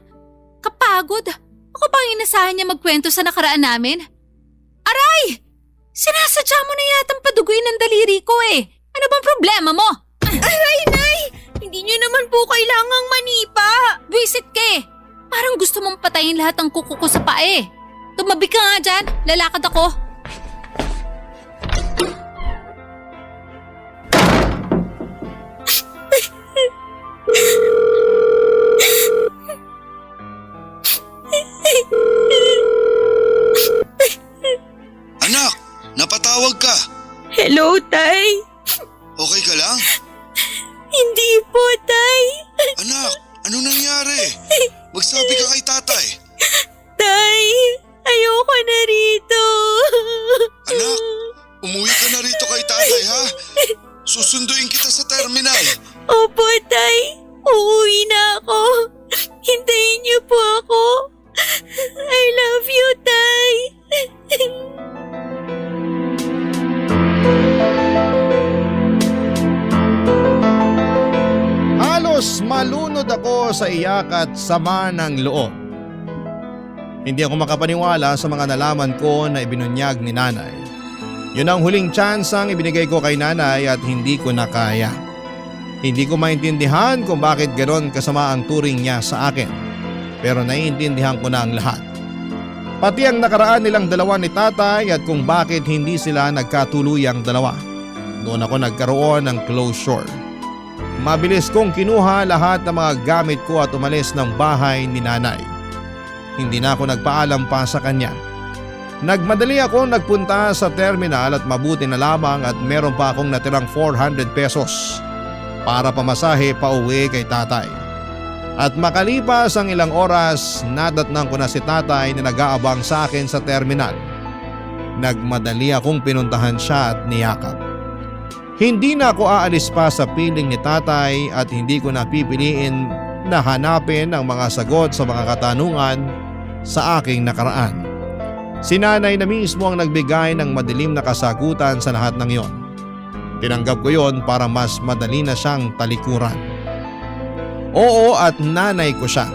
Kapagod! Ako bang inasahan niya magkwento sa nakaraan namin? Aray! Sinasadya mo na yatang paduguin ng daliri ko eh. Ano bang problema mo? Aray, Nay! Hindi niyo naman po kailangang manipa. Buisit ka eh. Parang gusto mong patayin lahat ng kuko ko sa paa eh. Tumabi ka nga dyan. Lalakad ako. Anak, napatawag ka. Hello, Tay. Okay ka lang? Hindi po, Tay. Anak, ano nangyari? Magsabi ka kay tatay. Tay, ayoko na rito. Anak, umuwi ka na rito kay tatay ha? Susunduin kita sa terminal. Opo, Tay. Uuwi na ako. Hintayin niyo po ako. I love you, Tay. Halos malunod ako sa iyak at sama ng loob. Hindi ako makapaniwala sa mga nalaman ko na ibinunyag ni nanay. Yun ang huling chance ang ibinigay ko kay nanay at hindi ko na kaya. Hindi ko maintindihan kung bakit ganoon kasama ang turing niya sa akin. Pero naiintindihan ko na ang lahat. Pati ang nakaraan nilang dalawa ni tatay at kung bakit hindi sila nagkatuluyang dalawa. Doon ako nagkaroon ng closure. Mabilis kong kinuha lahat ng mga gamit ko at umalis ng bahay ni nanay. Hindi na ako nagpaalam pa sa kanya. Nagmadali ako nagpunta sa terminal at mabuti na lamang at meron pa akong natirang 400 pesos para pamasahe pa uwi kay tatay. At makalipas ang ilang oras, nadatnang ko na si tatay na nag-aabang sa akin sa terminal. Nagmadali akong pinuntahan siya at niyakap. Hindi na ako aalis pa sa piling ni tatay at hindi ko na pipiliin na hanapin ang mga sagot sa mga katanungan sa aking nakaraan. Si nanay na mismo ang nagbigay ng madilim na kasagutan sa lahat ng yon. Tinanggap ko yon para mas madali na siyang talikuran. Oo at nanay ko siya.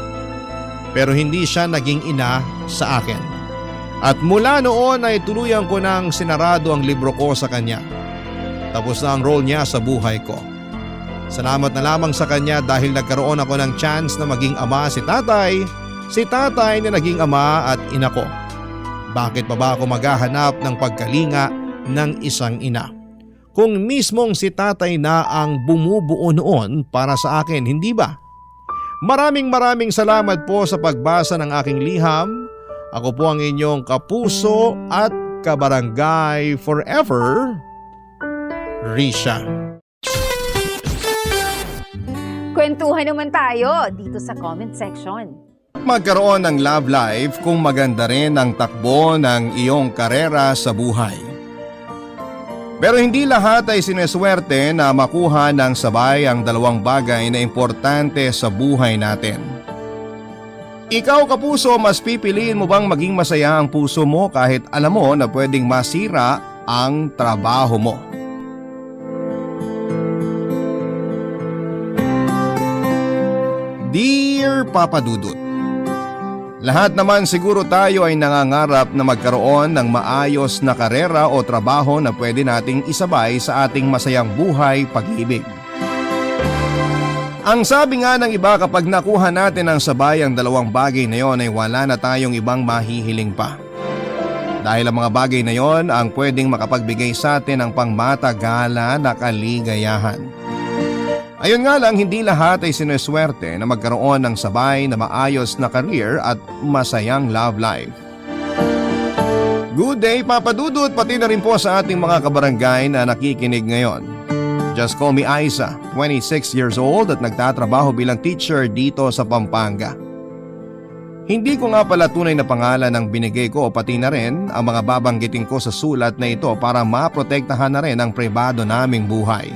Pero hindi siya naging ina sa akin. At mula noon ay tuluyan ko nang sinarado ang libro ko sa kanya. Tapos na ang role niya sa buhay ko. Salamat na lamang sa kanya dahil nagkaroon ako ng chance na maging ama si tatay na naging ama at ina ko. Bakit pa ba ako maghahanap ng pagkalinga ng isang ina? Kung mismong si tatay na ang bumubuo noon para sa akin, hindi ba? Maraming salamat po sa pagbasa ng aking liham. Ako po ang inyong kapuso at kabarangay forever, Risha. Kwentuhan naman tayo dito sa comment section. Magkaroon ng love life kung maganda rin ang takbo ng iyong karera sa buhay. Pero hindi lahat ay sineswerte na makuha ng sabay ang dalawang bagay na importante sa buhay natin. Ikaw kapuso, mas pipiliin mo bang maging masaya ang puso mo kahit alam mo na pwedeng masira ang trabaho mo? Dear Papa Dudut, Lahat naman siguro tayo ay nangangarap na magkaroon ng maayos na karera o trabaho na pwede nating isabay sa ating masayang buhay pag-ibig. Ang sabi nga ng iba, kapag nakuha natin ang sabay ang dalawang bagay na yon ay wala na tayong ibang mahihiling pa. Dahil ang mga bagay na yon ang pwedeng makapagbigay sa atin ng pangmatagala na kaligayahan. Ayun nga lang, hindi lahat ay sinuswerte na magkaroon ng sabay na maayos na career at masayang love life. Good day, Papa Dudut, pati na rin po sa ating mga kabarangay na nakikinig ngayon. Just call me Aiza, 26 years old at nagtatrabaho bilang teacher dito sa Pampanga. Hindi ko nga pala tunay na pangalan ang binigay ko, pati na rin ang mga babanggitin ko sa sulat na ito para maprotektahan na rin ang pribado naming buhay.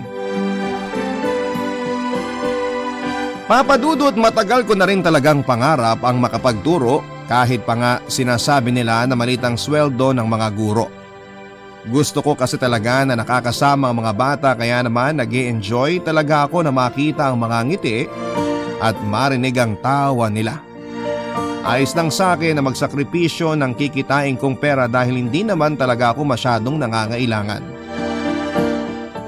Papa Dudut, matagal ko na rin talagang pangarap ang makapagturo kahit pa nga sinasabi nila na maliit ang sweldo ng mga guro. Gusto ko kasi talaga na nakakasama ang mga bata, kaya naman nag-i-enjoy talaga ako na makita ang mga ngiti at marinig ang tawa nila. Ayos lang sa akin na magsakripisyo ng kikitain kong pera dahil hindi naman talaga ako masyadong nangangailangan.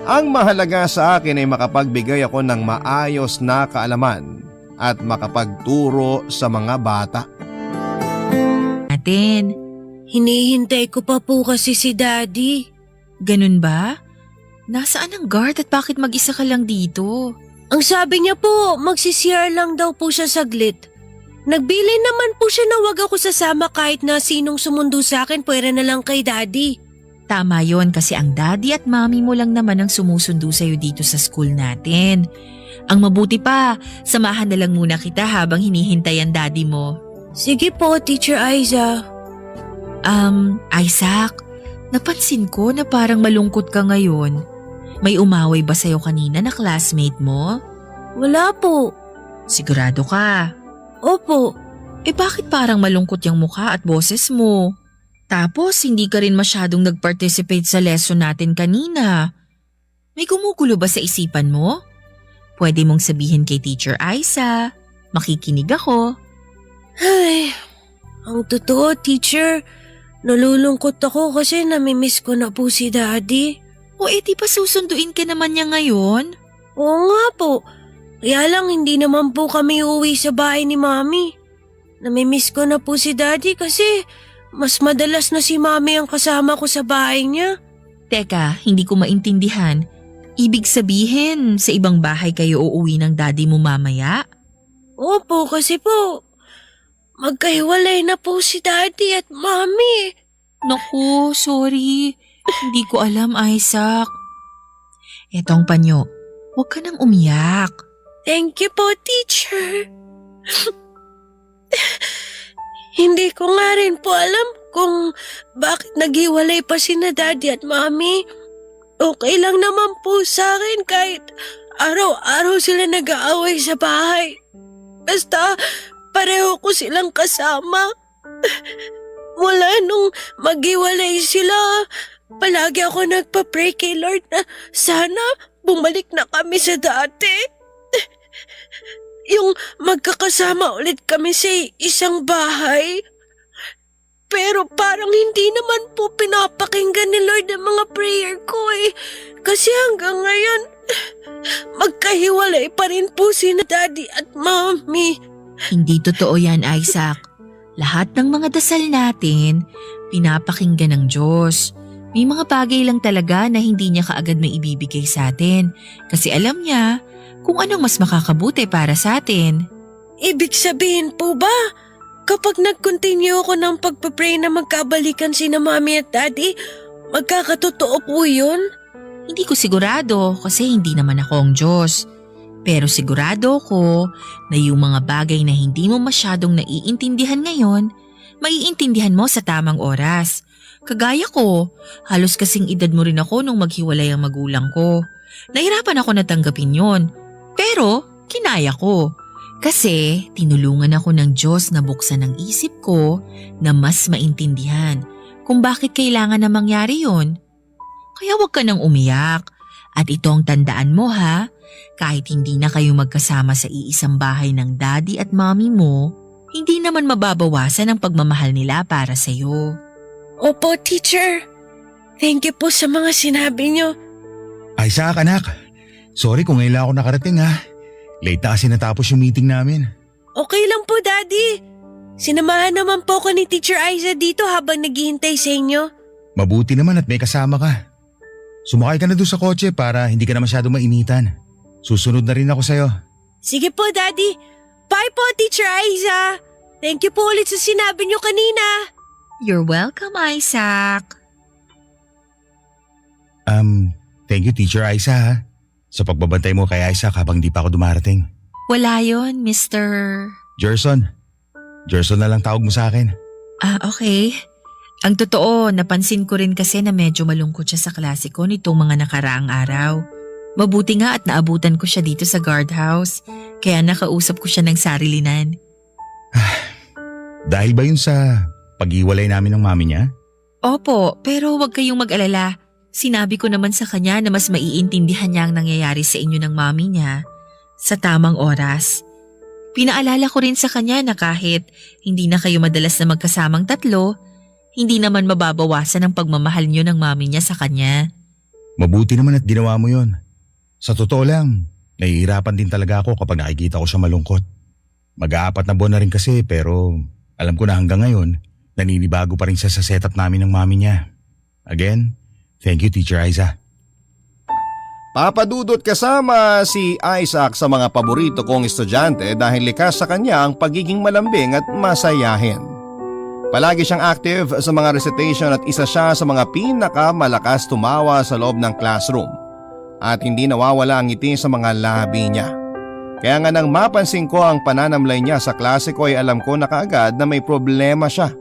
Ang mahalaga sa akin ay makapagbigay ako ng maayos na kaalaman at makapagturo sa mga bata. Natin. Hinihintay ko pa po kasi si Daddy. Ganun ba? Nasaan ang guard at bakit mag-isa ka lang dito? Ang sabi niya po, magsi-CR lang daw po siya saglit. Nagbili naman po siya na wag ako sasama kahit na sinong sumundo sa akin, pwera na lang kay Daddy. Tama yon, kasi ang daddy at mommy mo lang naman ang sumusundo sa'yo dito sa school natin. Ang mabuti pa, samahan na lang muna kita habang hinihintay ang daddy mo. Sige po, Teacher Aiza. Isaac, napansin ko na parang malungkot ka ngayon. May umaway ba sa'yo kanina na classmate mo? Wala po. Sigurado ka? Opo. Bakit parang malungkot yung mukha at boses mo? Tapos hindi ka rin masyadong nag-participate sa lesson natin kanina. May gumugulo ba sa isipan mo? Pwede mong sabihin kay Teacher Aiza. Makikinig ako. Ay, ang totoo, Teacher. Nalulungkot ako kasi namimiss ko na po si Daddy. Di pa susunduin ka naman niya ngayon? Oo nga po. Kaya lang hindi naman po kami uuwi sa bahay ni Mami. Namimiss ko na po si Daddy kasi mas madalas na si Mami ang kasama ko sa bahay niya. Teka, hindi ko maintindihan. Ibig sabihin, sa ibang bahay kayo uuwi ng daddy mo mamaya? Opo, kasi po, magkahiwalay na po si Daddy at Mami. Naku, sorry. Hindi ko alam, Isaac. Etong panyo, huwag ka nang umiyak. Thank you po, Teacher. Hindi ko nga rin po alam kung bakit naghiwalay pa sina Daddy at Mami. Okay lang naman po sa akin kahit araw-araw sila nag-aaway sa bahay. Basta pareho ko silang kasama. Mula nung maghiwalay sila, palagi ako nagpa-pray kay Lord na sana bumalik na kami sa dati. Yung magkakasama ulit kami sa isang bahay. Pero parang hindi naman po pinapakinggan ni Lord ang mga prayer ko Kasi hanggang ngayon, magkahiwalay pa rin po sina Daddy at Mommy. Hindi totoo yan, Isaac. Lahat ng mga dasal natin, pinapakinggan ng Diyos. May mga bagay lang talaga na hindi niya kaagad may ibibigay sa atin. Kasi alam niya kung anong mas makakabuti para sa atin. Ibig sabihin po ba, kapag nag-continue ako ng pagpapray na magkabalikan sina Mommy at Daddy, magkakatotoo po yun? Hindi ko sigurado kasi hindi naman ako ang Diyos. Pero sigurado ko na yung mga bagay na hindi mo masyadong naiintindihan ngayon, maiintindihan mo sa tamang oras. Kagaya ko, halos kasing edad mo rin ako nung maghiwalay ang magulang ko. Nahirapan ako na tanggapin yon. Pero kinaya ko. Kasi tinulungan ako ng Diyos na buksan ang isip ko na mas maintindihan kung bakit kailangan na mangyari yon. Kaya huwag ka nang umiyak. At ito ang tandaan mo kahit hindi na kayo magkasama sa iisang bahay ng daddy at mommy mo, hindi naman mababawasan ang pagmamahal nila para sa'yo. Opo, teacher. Thank you po sa mga sinabi niyo. Isaac, anak. Sorry kung ngayon lang ako nakarating ha. Late na kasi natapos yung meeting namin. Okay lang po, Daddy. Sinamahan naman po ko ni Teacher Aiza dito habang naghihintay sa inyo. Mabuti naman at may kasama ka. Sumakay ka na doon sa kotse para hindi ka na masyadong mainitan. Susunod na rin ako sa'yo. Sige po, Daddy. Bye po, Teacher Aiza. Thank you po ulit sa sinabi niyo kanina. You're welcome, Isaac. Thank you Teacher Aiza ha. Sa pagbabantay mo kay Isaac habang di pa ako dumarating. Wala yon, Mr. Gerson. Gerson na lang tawag mo sa akin. Okay. Ang totoo, napansin ko rin kasi na medyo malungkot siya sa klase ko nitong mga nakaraang araw. Mabuti nga at naabutan ko siya dito sa guardhouse, kaya nakausap ko siya ng sarilinan. Dahil ba yun sa pag-iwalay namin ng mami niya? Opo, pero huwag kayong mag-alala. Sinabi ko naman sa kanya na mas maiintindihan niya ang nangyayari sa inyo ng mami niya sa tamang oras. Pinaalala ko rin sa kanya na kahit hindi na kayo madalas na magkasamang tatlo, hindi naman mababawasan ang pagmamahal niyo ng mami niya sa kanya. Mabuti naman at ginawa mo yun. Sa totoo lang, nahihirapan din talaga ako kapag nakikita ko siya malungkot. Mag-aapat na buwan na rin kasi pero alam ko na hanggang ngayon, naninibago pa rin siya sa setup namin ng mami niya. Again, thank you Teacher Aiza. Papa Dudut, kasama si Isaac sa mga paborito kong estudyante dahil likas sa kanya ang pagiging malambing at masayahin. Palagi siyang active sa mga recitation at isa siya sa mga pinakamalakas tumawa sa loob ng classroom at hindi nawawala ang ngiti sa mga labi niya. Kaya nga nang mapansin ko ang pananamlay niya sa klase ko ay alam ko na kaagad na may problema siya.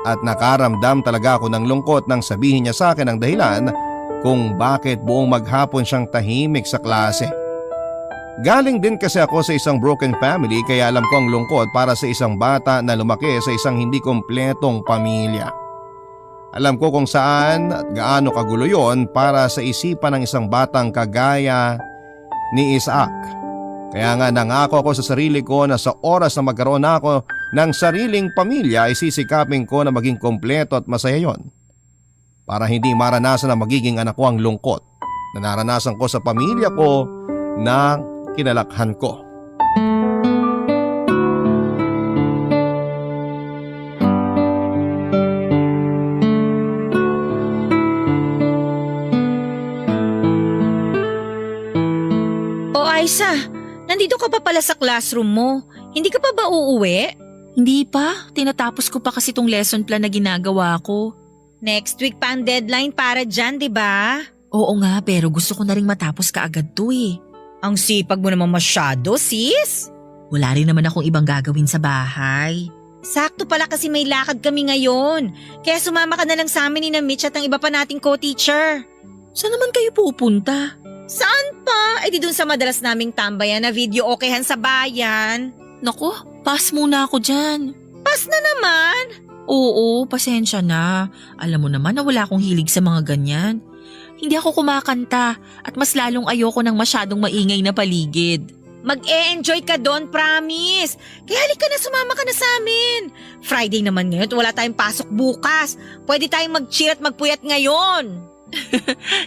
At nakaramdam talaga ako ng lungkot nang sabihin niya sa akin ang dahilan kung bakit buong maghapon siyang tahimik sa klase. Galing din kasi ako sa isang broken family kaya alam ko ang lungkot para sa isang bata na lumaki sa isang hindi kompletong pamilya. Alam ko kung saan at gaano kagulo yon para sa isipan ng isang batang kagaya ni Isaac. Kaya nga nangako ako sa sarili ko na sa oras na magkaroon ako ng sariling pamilya ay sisikapin ko na maging kompleto at masaya yon. Para hindi maranasan na magiging anak ko ang lungkot na naranasan ko sa pamilya ko na kinalakhan ko. Aiza, nandito ka pa pala sa classroom mo. Hindi ka pa ba uuwi? Hindi pa. Tinatapos ko pa kasi tong lesson plan na ginagawa ko. Next week pa ang deadline para dyan, di ba? Oo nga, pero gusto ko na rin matapos kaagad to eh. Ang sipag mo naman masyado, sis. Wala rin naman akong ibang gagawin sa bahay. Sakto pala kasi may lakad kami ngayon. Kaya sumama ka na lang sa amin ni na Mitch at ang iba pa nating co-teacher. Saan naman kayo pupunta? Saan pa? Eh di dun sa madalas naming tambayan na video okehan sa bayan. Naku, pass muna ako dyan. Pass na naman. Oo, pasensya na. Alam mo naman na wala akong hilig sa mga ganyan. Hindi ako kumakanta at mas lalong ayoko ng masyadong maingay na paligid. Mag-e-enjoy ka doon, promise. Kaya halika na, sumama ka na sa amin. Friday naman ngayon at wala tayong pasok bukas. Pwede tayong mag-chill at magpuyat ngayon.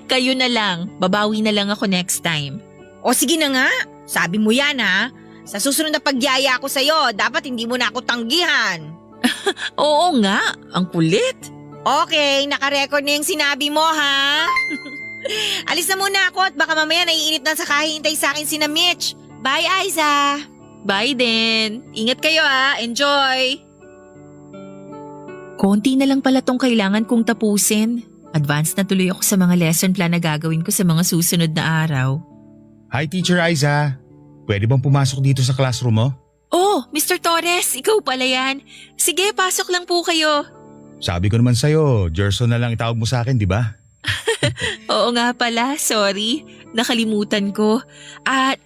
Kayo na lang, babawi na lang ako next time. O sige na nga, sabi mo yan ha. Sa susunod na pagyaya ako sa'yo, dapat hindi mo na ako tanggihan. Oo nga, ang kulit. Okay, nakarecord na yung sinabi mo ha. Alis na muna ako at baka mamaya naiinip na sa kahihintay sa akin si na Mitch. Bye, Aiza. Bye din. Ingat kayo ha, enjoy. Konti na lang pala tong kailangan kong tapusin. Advance na tuloy ako sa mga lesson plan na gagawin ko sa mga susunod na araw. Hi Teacher Aiza. Pwede bang pumasok dito sa classroom mo? Oh, Mr. Torres, ikaw pala yan. Sige, pasok lang po kayo. Sabi ko naman sa'yo, Gerson na lang itawag mo sa akin, di ba? Oo nga pala, sorry. Nakalimutan ko.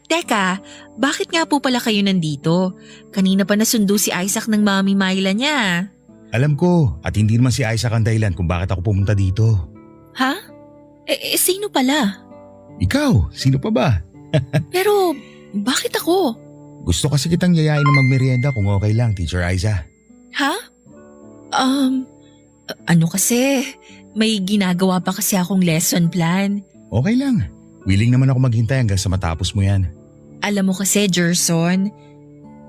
Teka, bakit nga po pala kayo nandito? Kanina pa nasundo si Isaac ng Mami Myla niya. Alam ko, at hindi naman si Isaac ang dahilan kung bakit ako pumunta dito. Ha? Sino pala? Ikaw, sino pa ba? Pero, bakit ako? Gusto kasi kitang yayain na magmerienda kung okay lang, Teacher Aiza. Ha? Ano kasi, may ginagawa pa kasi akong lesson plan. Okay lang. Willing naman ako maghintay hanggang sa matapos mo yan. Alam mo kasi, Gerson,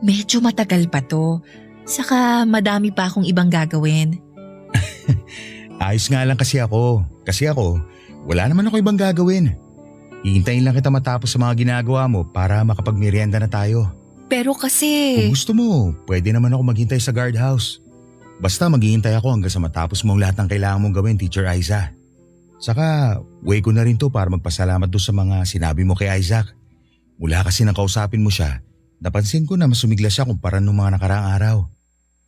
medyo matagal pa to. Saka madami pa akong ibang gagawin. Ayos nga lang kasi ako. Kasi ako, wala naman ako ibang gagawin. Hihintayin lang kita matapos sa mga ginagawa mo para makapagmerienda na tayo. Pero kasi… Kung gusto mo, pwede naman ako maghintay sa guardhouse. Basta maghihintay ako hanggang sa matapos mo ang lahat ng kailangan mong gawin, Teacher Aiza. Saka, way ko na rin to para magpasalamat doon sa mga sinabi mo kay Isaac. Mula kasi nang kausapin mo siya, napansin ko na mas sumigla siya kumpara nung mga nakaraang araw.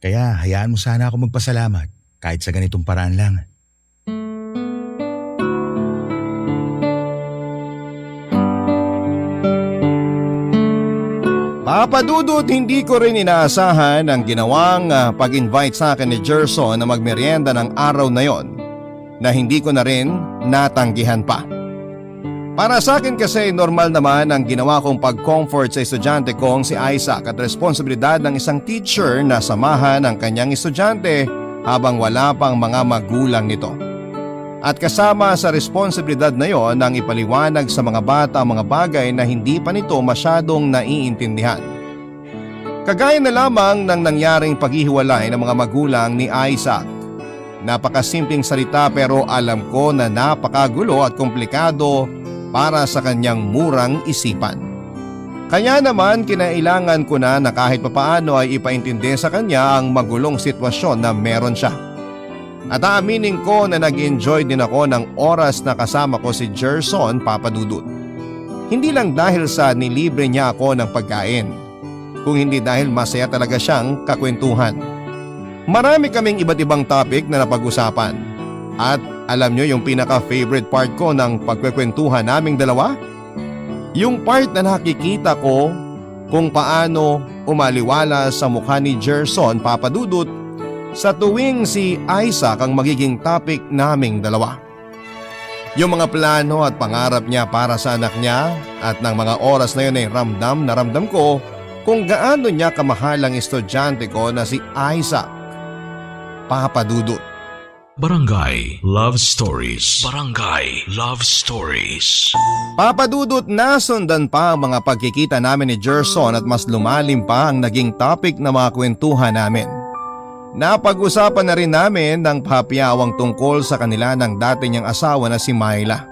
Kaya hayaan mo sana ako magpasalamat kahit sa ganitong paraan lang. Papa Dudut, hindi ko rin inaasahan ang ginawang pag-invite sa akin ni Gerson na magmerienda ng araw na yon na hindi ko na rin natanggihan pa. Para sa akin kasi normal naman ang ginawa kong pag-comfort sa estudyante kong si Isaac at responsibilidad ng isang teacher na samahan ang kanyang estudyante habang wala pang mga magulang nito. At kasama sa responsibilidad na yon ang ipaliwanag sa mga bata ang mga bagay na hindi pa nito masyadong naiintindihan. Kagaya na lamang ng nangyaring paghihiwalay ng mga magulang ni Isaac. Napakasimpleng salita pero alam ko na napakagulo at komplikado para sa kanyang murang isipan. Kaya naman kinailangan ko na kahit papaano ay ipaintindi sa kanya ang magulong sitwasyon na meron siya. At aaminin ko na nag-enjoy din ako ng oras na kasama ko si Gerson, Papa Dudut. Hindi lang dahil sa nilibre niya ako ng pagkain, kung hindi dahil masaya talaga siyang kakwentuhan. Marami kaming iba't ibang topic na napag-usapan. At alam nyo yung pinaka-favorite part ko ng pagkwekwentuhan naming dalawa? Yung part na nakikita ko kung paano umaliwala sa mukha ni Gerson, Papa Dudut, sa tuwing si Isaac ang magiging topic naming dalawa. Yung mga plano at pangarap niya para sa anak niya at ng mga oras na yun ay ramdam na ramdam ko kung gaano niya kamahal ang estudyante ko na si Isaac, Papa Dudut. Barangay Love Stories. Barangay Love Stories. Papa Dudut, nasundan pa ang mga pagkikita namin ni Gerson at mas lumalim pa ang naging topic na mga kwentuhan namin. Napag-usapan na rin namin ng papiyawang tungkol sa kanila ng dati niyang asawa na si Myla.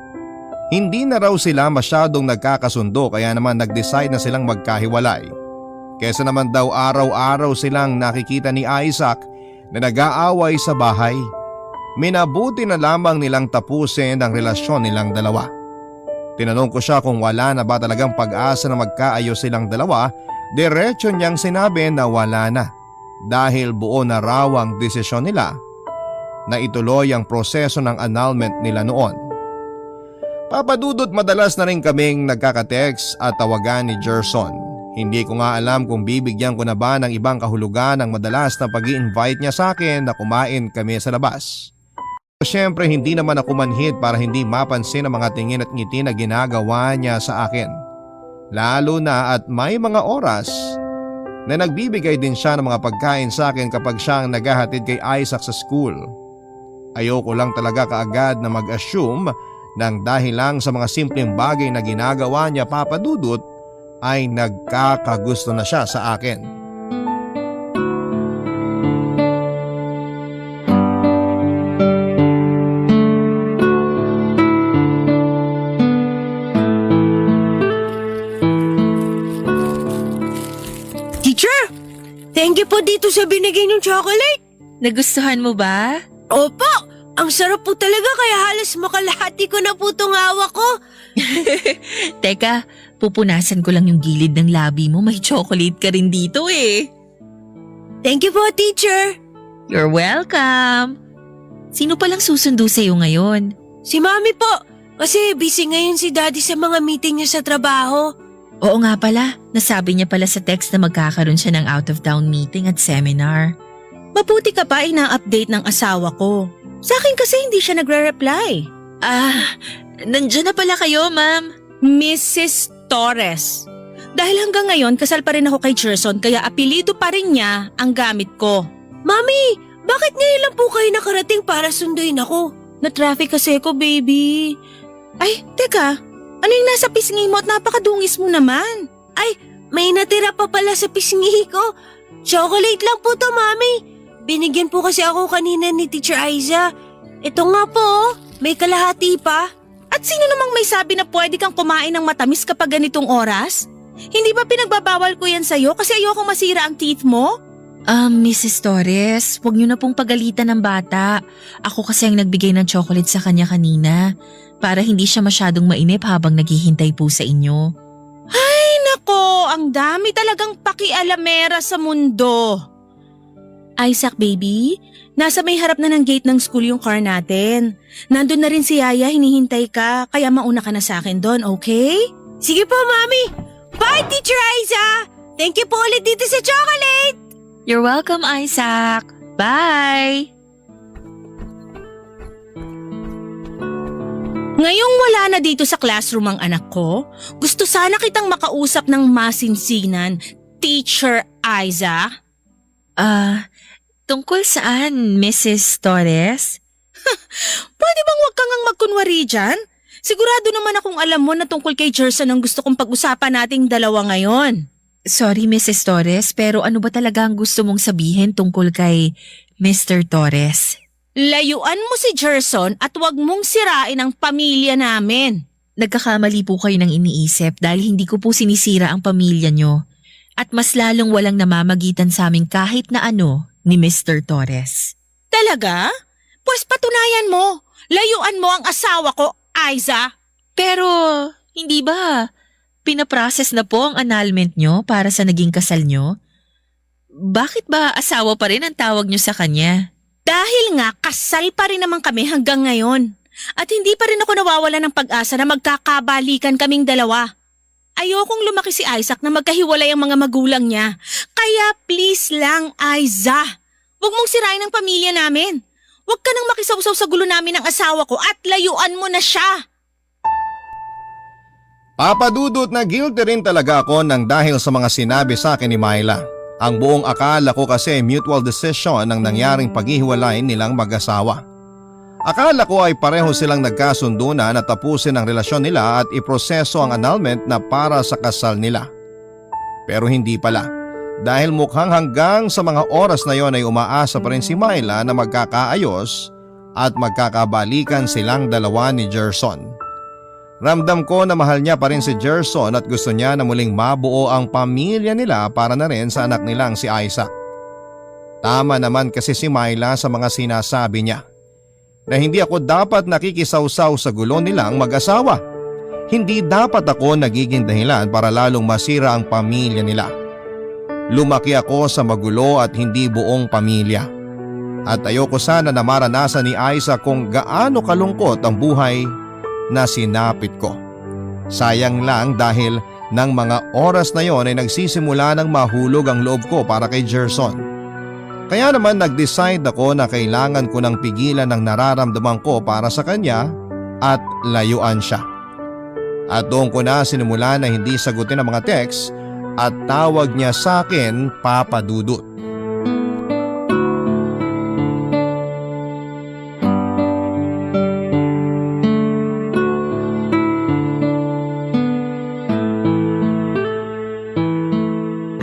Hindi na raw sila masyadong nagkakasundo kaya naman nag-decide na silang magkahiwalay. Kesa naman daw araw-araw silang nakikita ni Isaac na nag-aaway sa bahay. Minabuti na lamang nilang tapusin ang relasyon nilang dalawa. Tinanong ko siya kung wala na ba talagang pag-asa na magkaayos silang dalawa, diretso niyang sinabi na wala na. Dahil buo na raw ang desisyon nila na ituloy ang proseso ng annulment nila noon. Papa Dudut, madalas na rin kaming nagkaka-text at tawagan ni Gerson. Hindi ko nga alam kung bibigyan ko na ba ng ibang kahulugan ang madalas na pag-i-invite niya sa akin na kumain kami sa labas. Siyempre hindi naman ako manhid para hindi mapansin ang mga tingin at ngiti na ginagawa niya sa akin. Lalo na at may mga oras na nagbibigay din siya ng mga pagkain sa akin kapag siya ang naghahatid kay Isaac sa school. Ayoko lang talaga kaagad na mag-assume nang dahil lang sa mga simpleng bagay na ginagawa niya, Papa Dudut, ay nagkakagusto na siya sa akin. Thank you po dito sa binigay niyong chocolate. Nagustuhan mo ba? Opo, ang sarap po talaga kaya halos makalahati ko na po itong hawak ko. Teka, pupunasan ko lang yung gilid ng labi mo. May chocolate ka rin dito eh. Thank you po, teacher. You're welcome. Sino palang susundo sa'yo ngayon? Si Mami po, kasi busy ngayon si Daddy sa mga meeting niya sa trabaho. Oo nga pala, nasabi niya pala sa text na magkakaroon siya ng out-of-town meeting at seminar. Mabuti ka pa ina-update ng asawa ko. Sa akin kasi hindi siya nagre-reply. Nandyan na pala kayo, ma'am. Mrs. Torres, Dahil hanggang ngayon kasal pa rin ako kay Gerson kaya apelido pa rin niya ang gamit ko. Mami, bakit ngayon lang po kayo nakarating para sunduin ako? Na-traffic kasi ako, baby. Ay, teka. Ano yung nasa pisngi mo at napakadungis mo naman? May natira pa pala sa pisngi ko. Chocolate lang po to, Mami. Binigyan po kasi ako kanina ni Teacher Aiza. Ito nga po, may kalahati pa. At sino namang may sabi na pwede kang kumain ng matamis kapag ganitong oras? Hindi ba pinagbabawal ko yan sa'yo kasi ayoko masira ang teeth mo? Mrs. Torres, huwag niyo na pong pagalitan ng bata. Ako kasi ang nagbigay ng chocolate sa kanya kanina para hindi siya masyadong mainip habang naghihintay po sa inyo. Ay nako, ang dami talagang pakialamera sa mundo. Isaac baby, nasa may harap na ng gate ng school yung car natin. Nandun na rin si Yaya, hinihintay ka, kaya mauna ka na sa akin doon, okay? Sige po, Mami. Bye, Teacher Aiza. Thank you po ulit dito sa chocolate. You're welcome, Isaac. Bye! Ngayong wala na dito sa classroom ang anak ko, gusto sana kitang makausap ng masinsinan, Teacher Aiza. Tungkol saan, Mrs. Torres? Pwede bang wag kang magkunwari dyan? Sigurado naman akong alam mo na tungkol kay Gerson ang gusto kong pag-usapan nating dalawa ngayon. Sorry, Mrs. Torres, pero ano ba talaga ang gusto mong sabihin tungkol kay Mr. Torres? Layuan mo si Gerson at wag mong sirain ang pamilya namin. Nagkakamali po kayo ng iniisip dahil hindi ko po sinisira ang pamilya nyo. At mas lalong walang namamagitan sa amin kahit na ano ni Mr. Torres. Talaga? Pues patunayan mo. Layuan mo ang asawa ko, Aiza. Pero, hindi ba pinaprocess na po ang annulment nyo para sa naging kasal nyo? Bakit ba asawa pa rin ang tawag nyo sa kanya? Dahil nga kasal pa rin naman kami hanggang ngayon. At hindi pa rin ako nawawala ng pag-asa na magkakabalikan kaming dalawa. Ayokong lumaki si Isaac na magkahiwalay ang mga magulang niya. Kaya please lang, Aiza. Huwag mong sirain ang pamilya namin. Huwag ka nang makisawsaw sa gulo namin ng asawa ko at layuan mo na siya. Papadudot na guilty rin talaga ako nang dahil sa mga sinabi sa akin ni Myla. Ang buong akala ko kasi mutual decision ang nangyaring paghihiwalay nilang mag-asawa. Akala ko ay pareho silang nagkasundo na tapusin ang relasyon nila at iproseso ang annulment na para sa kasal nila. Pero hindi pala. Dahil mukhang hanggang sa mga oras na yon ay umaasa pa rin si Myla na magkakaayos at magkakabalikan silang dalawa ni Gerson. Ramdam ko na mahal niya pa rin si Gerson at gusto niya na muling mabuo ang pamilya nila para na rin sa anak nilang si Isaac. Tama naman kasi si Myla sa mga sinasabi niya na hindi ako dapat nakikisawsaw sa gulo nilang mag-asawa. Hindi dapat ako nagiging dahilan para lalong masira ang pamilya nila. Lumaki ako sa magulo at hindi buong pamilya. At ayoko sana na maranasan ni Isaac kung gaano kalungkot ang buhay na sinapit ko. Sayang lang dahil ng mga oras na yon ay nagsisimula ng mahulog ang loob ko para kay Gerson. Kaya naman nag-decide ako na kailangan ko ng pigilan ang nararamdaman ko para sa kanya at layuan siya. At doon ko na sinimula na hindi sagutin ang mga text at tawag niya sa akin Papa Dudut.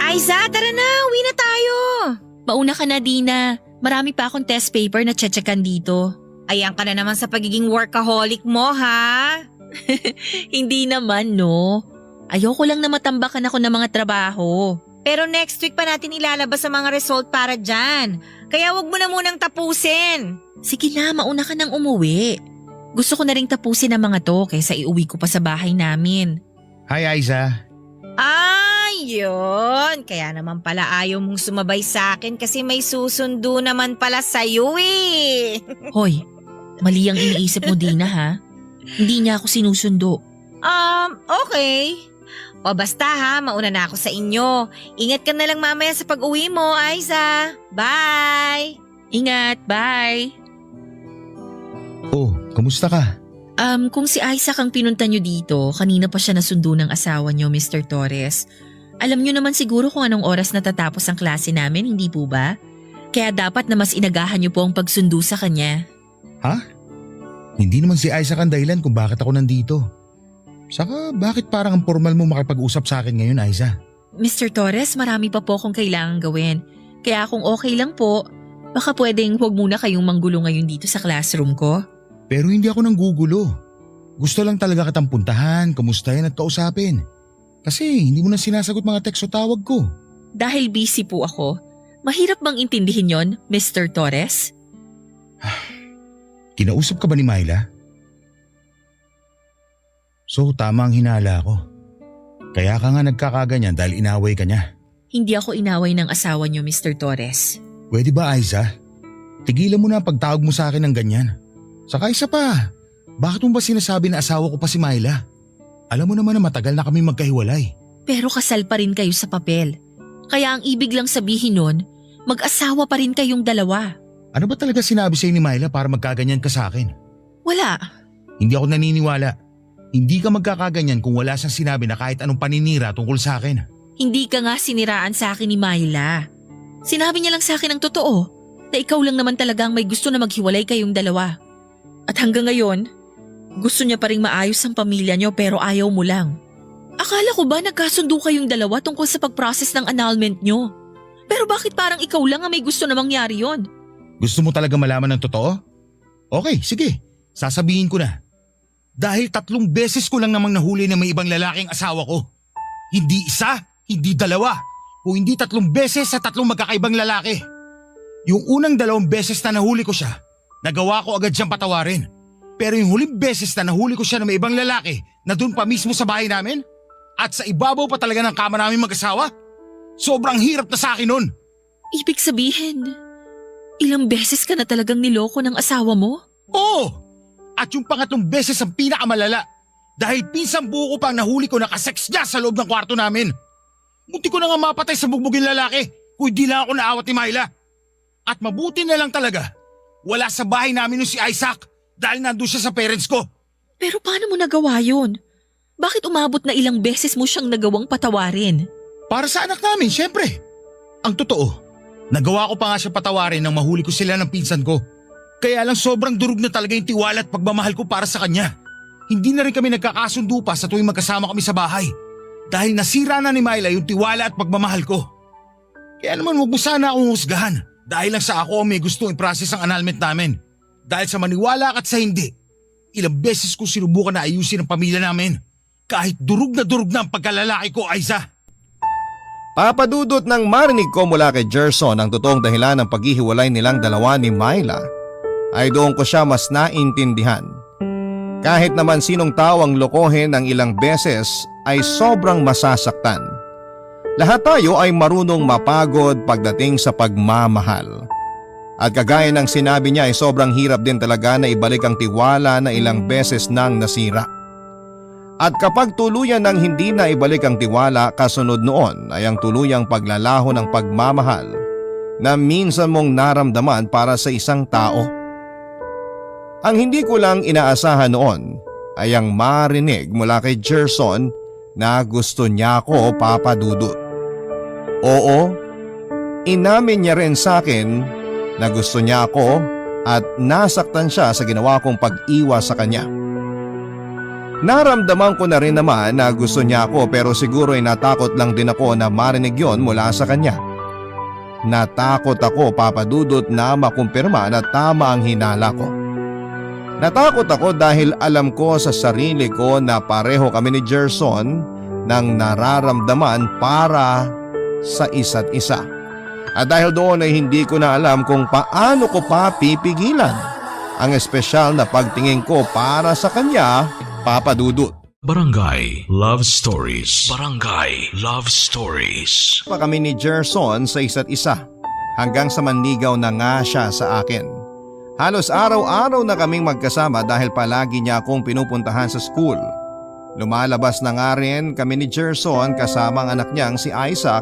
Aiza, tara na, uwi na tayo. Mauna ka na, Dina. Marami pa akong test paper na tsetsekan dito. Ayan ka na naman sa pagiging workaholic mo, ha? Hindi naman, no. Ayoko lang na matambakan ako ng mga trabaho. Pero next week pa natin ilalabas ang mga result para dyan. Kaya wag mo na munang tapusin. Sige na, mauna ka nang umuwi. Gusto ko na ring tapusin ang mga to kaysa iuwi ko pa sa bahay namin. Hi, Aiza. Ayun. Kaya naman pala ayaw mong sumabay sa akin kasi may susundo naman pala sa'yo eh. Hoy, mali ang iniisip mo, Dina, ha? Hindi niya ako sinusundo. Okay. O basta ha, mauna na ako sa inyo. Ingat ka na lang mamaya sa pag-uwi mo, Aiza. Bye! Ingat, bye! Oh, kamusta ka? Kung si Isaac ang pinunta nyo dito, kanina pa siya nasundo ng asawa nyo, Mr. Torres. Alam nyo naman siguro kung anong oras natatapos ang klase namin, hindi po ba? Kaya dapat na mas inagahan nyo po ang pagsundo sa kanya. Ha? Hindi naman si Isaac ang dahilan kung bakit ako nandito. Saka bakit parang ang formal mo makipag-usap sa akin ngayon, Aiza? Mr. Torres, marami pa po akong kailangan gawin. Kaya kung okay lang po, baka pwedeng huwag muna kayong manggulo ngayon dito sa classroom ko. Pero hindi ako nanggugulo. Gusto lang talaga kitang puntahan, kamustahin at kausapin. Kasi hindi mo na sinasagot mga text o tawag ko. Dahil busy po ako, mahirap bang intindihin yon, Mr. Torres? Kinausap ka ba ni Myla? So tama ang hinala ko. Kaya ka nga nagkakaganyan dahil inaway ka niya. Hindi ako inaway ng asawa niyo, Mr. Torres. Pwede ba, Aiza? Tigilan mo na ang pagtawag mo sa akin ng ganyan. Saka isa pa, bakit mo ba sinasabi na asawa ko pa si Myla? Alam mo naman na matagal na kami magkahiwalay. Pero kasal pa rin kayo sa papel. Kaya ang ibig lang sabihin nun, mag-asawa pa rin kayong dalawa. Ano ba talaga sinabi sa'yo ni Myla para magkaganyan ka sa akin? Wala. Hindi ako naniniwala. Hindi ka magkakaganyan kung wala siyang sinabi na kahit anong paninira tungkol sa akin. Hindi ka nga siniraan sa akin ni Myla. Sinabi niya lang sa akin ang totoo, na ikaw lang naman talaga ang may gusto na maghiwalay kayong dalawa. At hanggang ngayon, gusto niya pa rin maayos ang pamilya niyo pero ayaw mo lang. Akala ko ba nagkasundo kayong dalawa tungkol sa pag-process ng annulment niyo? Pero bakit parang ikaw lang ang may gusto na mangyari yon? Gusto mo talaga malaman ng totoo? Okay, sige. Sasabihin ko na. Dahil 3 beses ko lang namang nahuli na may ibang lalaking asawa ko. Hindi isa, hindi dalawa. O hindi 3 beses sa 3 magkakaibang lalaki. Yung unang 2 beses na nahuli ko siya, nagawa ko agad siyang patawarin. Pero yung huling beses na nahuli ko siya na may ibang lalaki na doon pa mismo sa bahay namin at sa ibabaw pa talaga ng kama namin mag-asawa, sobrang hirap na sa akin nun. Ibig sabihin, ilang beses ka na talagang niloko ng asawa mo? Oo! At yung pangatlong beses ang pinakamalala dahil pinsang buo ko pang nahuli ko nakasex niya sa loob ng kwarto namin. Munti ko na nga mapatay sa bugbugin lalaki kung di lang ako naawat ni Myla. At mabuti na lang talaga, wala sa bahay namin yung si Isaac dahil nandun siya sa parents ko. Pero paano mo nagawa yun? Bakit umabot na ilang beses mo siyang nagawang patawarin? Para sa anak namin, syempre. Ang totoo, nagawa ko pa nga siya patawarin nang mahuli ko sila ng pinsan ko. Kaya lang sobrang durog na talaga yung tiwala at pagmamahal ko para sa kanya. Hindi na rin kami nagkakasundo pa sa tuwing magkasama kami sa bahay. Dahil nasira na ni Myla yung tiwala at pagmamahal ko. Kaya naman huwag mo sana akong husgahan. Dahil lang sa ako may gustong i-process ang annulment namin. Dahil sa maniwala at sa hindi. Ilang beses ko sinubukan na ayusin ang pamilya namin. Kahit durog na ang pagkalalaki ko, Aiza. Papadudot nang marinig ko mula kay Gerson ang totoong dahilan ng paghihiwalay nilang dalawa ni Myla, ay doon ko siya mas naintindihan. Kahit naman sinong tao ang lokohin ng ilang beses ay sobrang masasaktan. Lahat tayo ay marunong mapagod pagdating sa pagmamahal. At kagaya ng sinabi niya ay sobrang hirap din talaga na ibalik ang tiwala na ilang beses nang nasira. At kapag tuluyan ng hindi na ibalik ang tiwala, kasunod noon ay ang tuluyang paglalaho ng pagmamahal na minsan mong naramdaman para sa isang tao. Ang hindi ko lang inaasahan noon ay ang marinig mula kay Gerson na gusto niya ako, Papa Dudut. Oo, inamin niya rin sa akin na gusto niya ako at nasaktan siya sa ginawa kong pag-iwas sa kanya. Naramdaman ko na rin naman na gusto niya ako pero siguro ay natakot lang din ako na marinig yon mula sa kanya. Natakot ako, Papa Dudut, na makumpirma na tama ang hinala ko. Natakot ako dahil alam ko sa sarili ko na pareho kami ni Gerson ng nararamdaman para sa isa't isa. At dahil doon ay hindi ko na alam kung paano ko pa pipigilan ang espesyal na pagtingin ko para sa kanya, Papa Dudut. Barangay Love Stories. Barangay Love Stories. Pa kami ni Gerson sa isa't isa hanggang sa manligaw na nga siya sa akin. Halos araw-araw na kaming magkasama dahil palagi niya akong pinupuntahan sa school. Lumalabas na nga rin kami ni Gerson kasama ang anak niyang si Isaac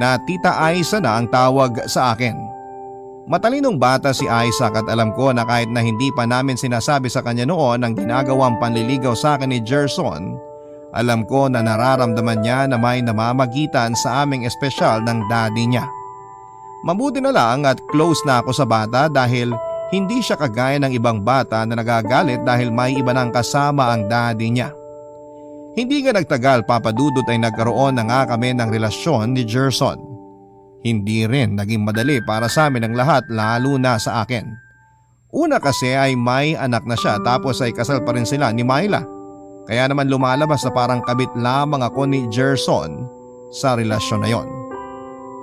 na Tita Aiza na ang tawag sa akin. Matalinong bata si Isaac at alam ko na kahit na hindi pa namin sinasabi sa kanya noon ang ginagawang panliligaw sa akin ni Gerson, alam ko na nararamdaman niya na may namamagitan sa aming espesyal ng daddy niya. Mabuti na lang at close na ako sa bata dahil hindi siya kagaya ng ibang bata na nagagalit dahil may iba nang kasama ang daddy niya. Hindi nga nagtagal, Papa Dudut, ay nagkaroon na nga kami ng relasyon ni Gerson. Hindi rin naging madali para sa amin ang lahat, lalo na sa akin. Una kasi ay may anak na siya tapos ay kasal pa rin sila ni Myla. Kaya naman lumalabas na parang kabit lamang ako ni Gerson sa relasyon na yon.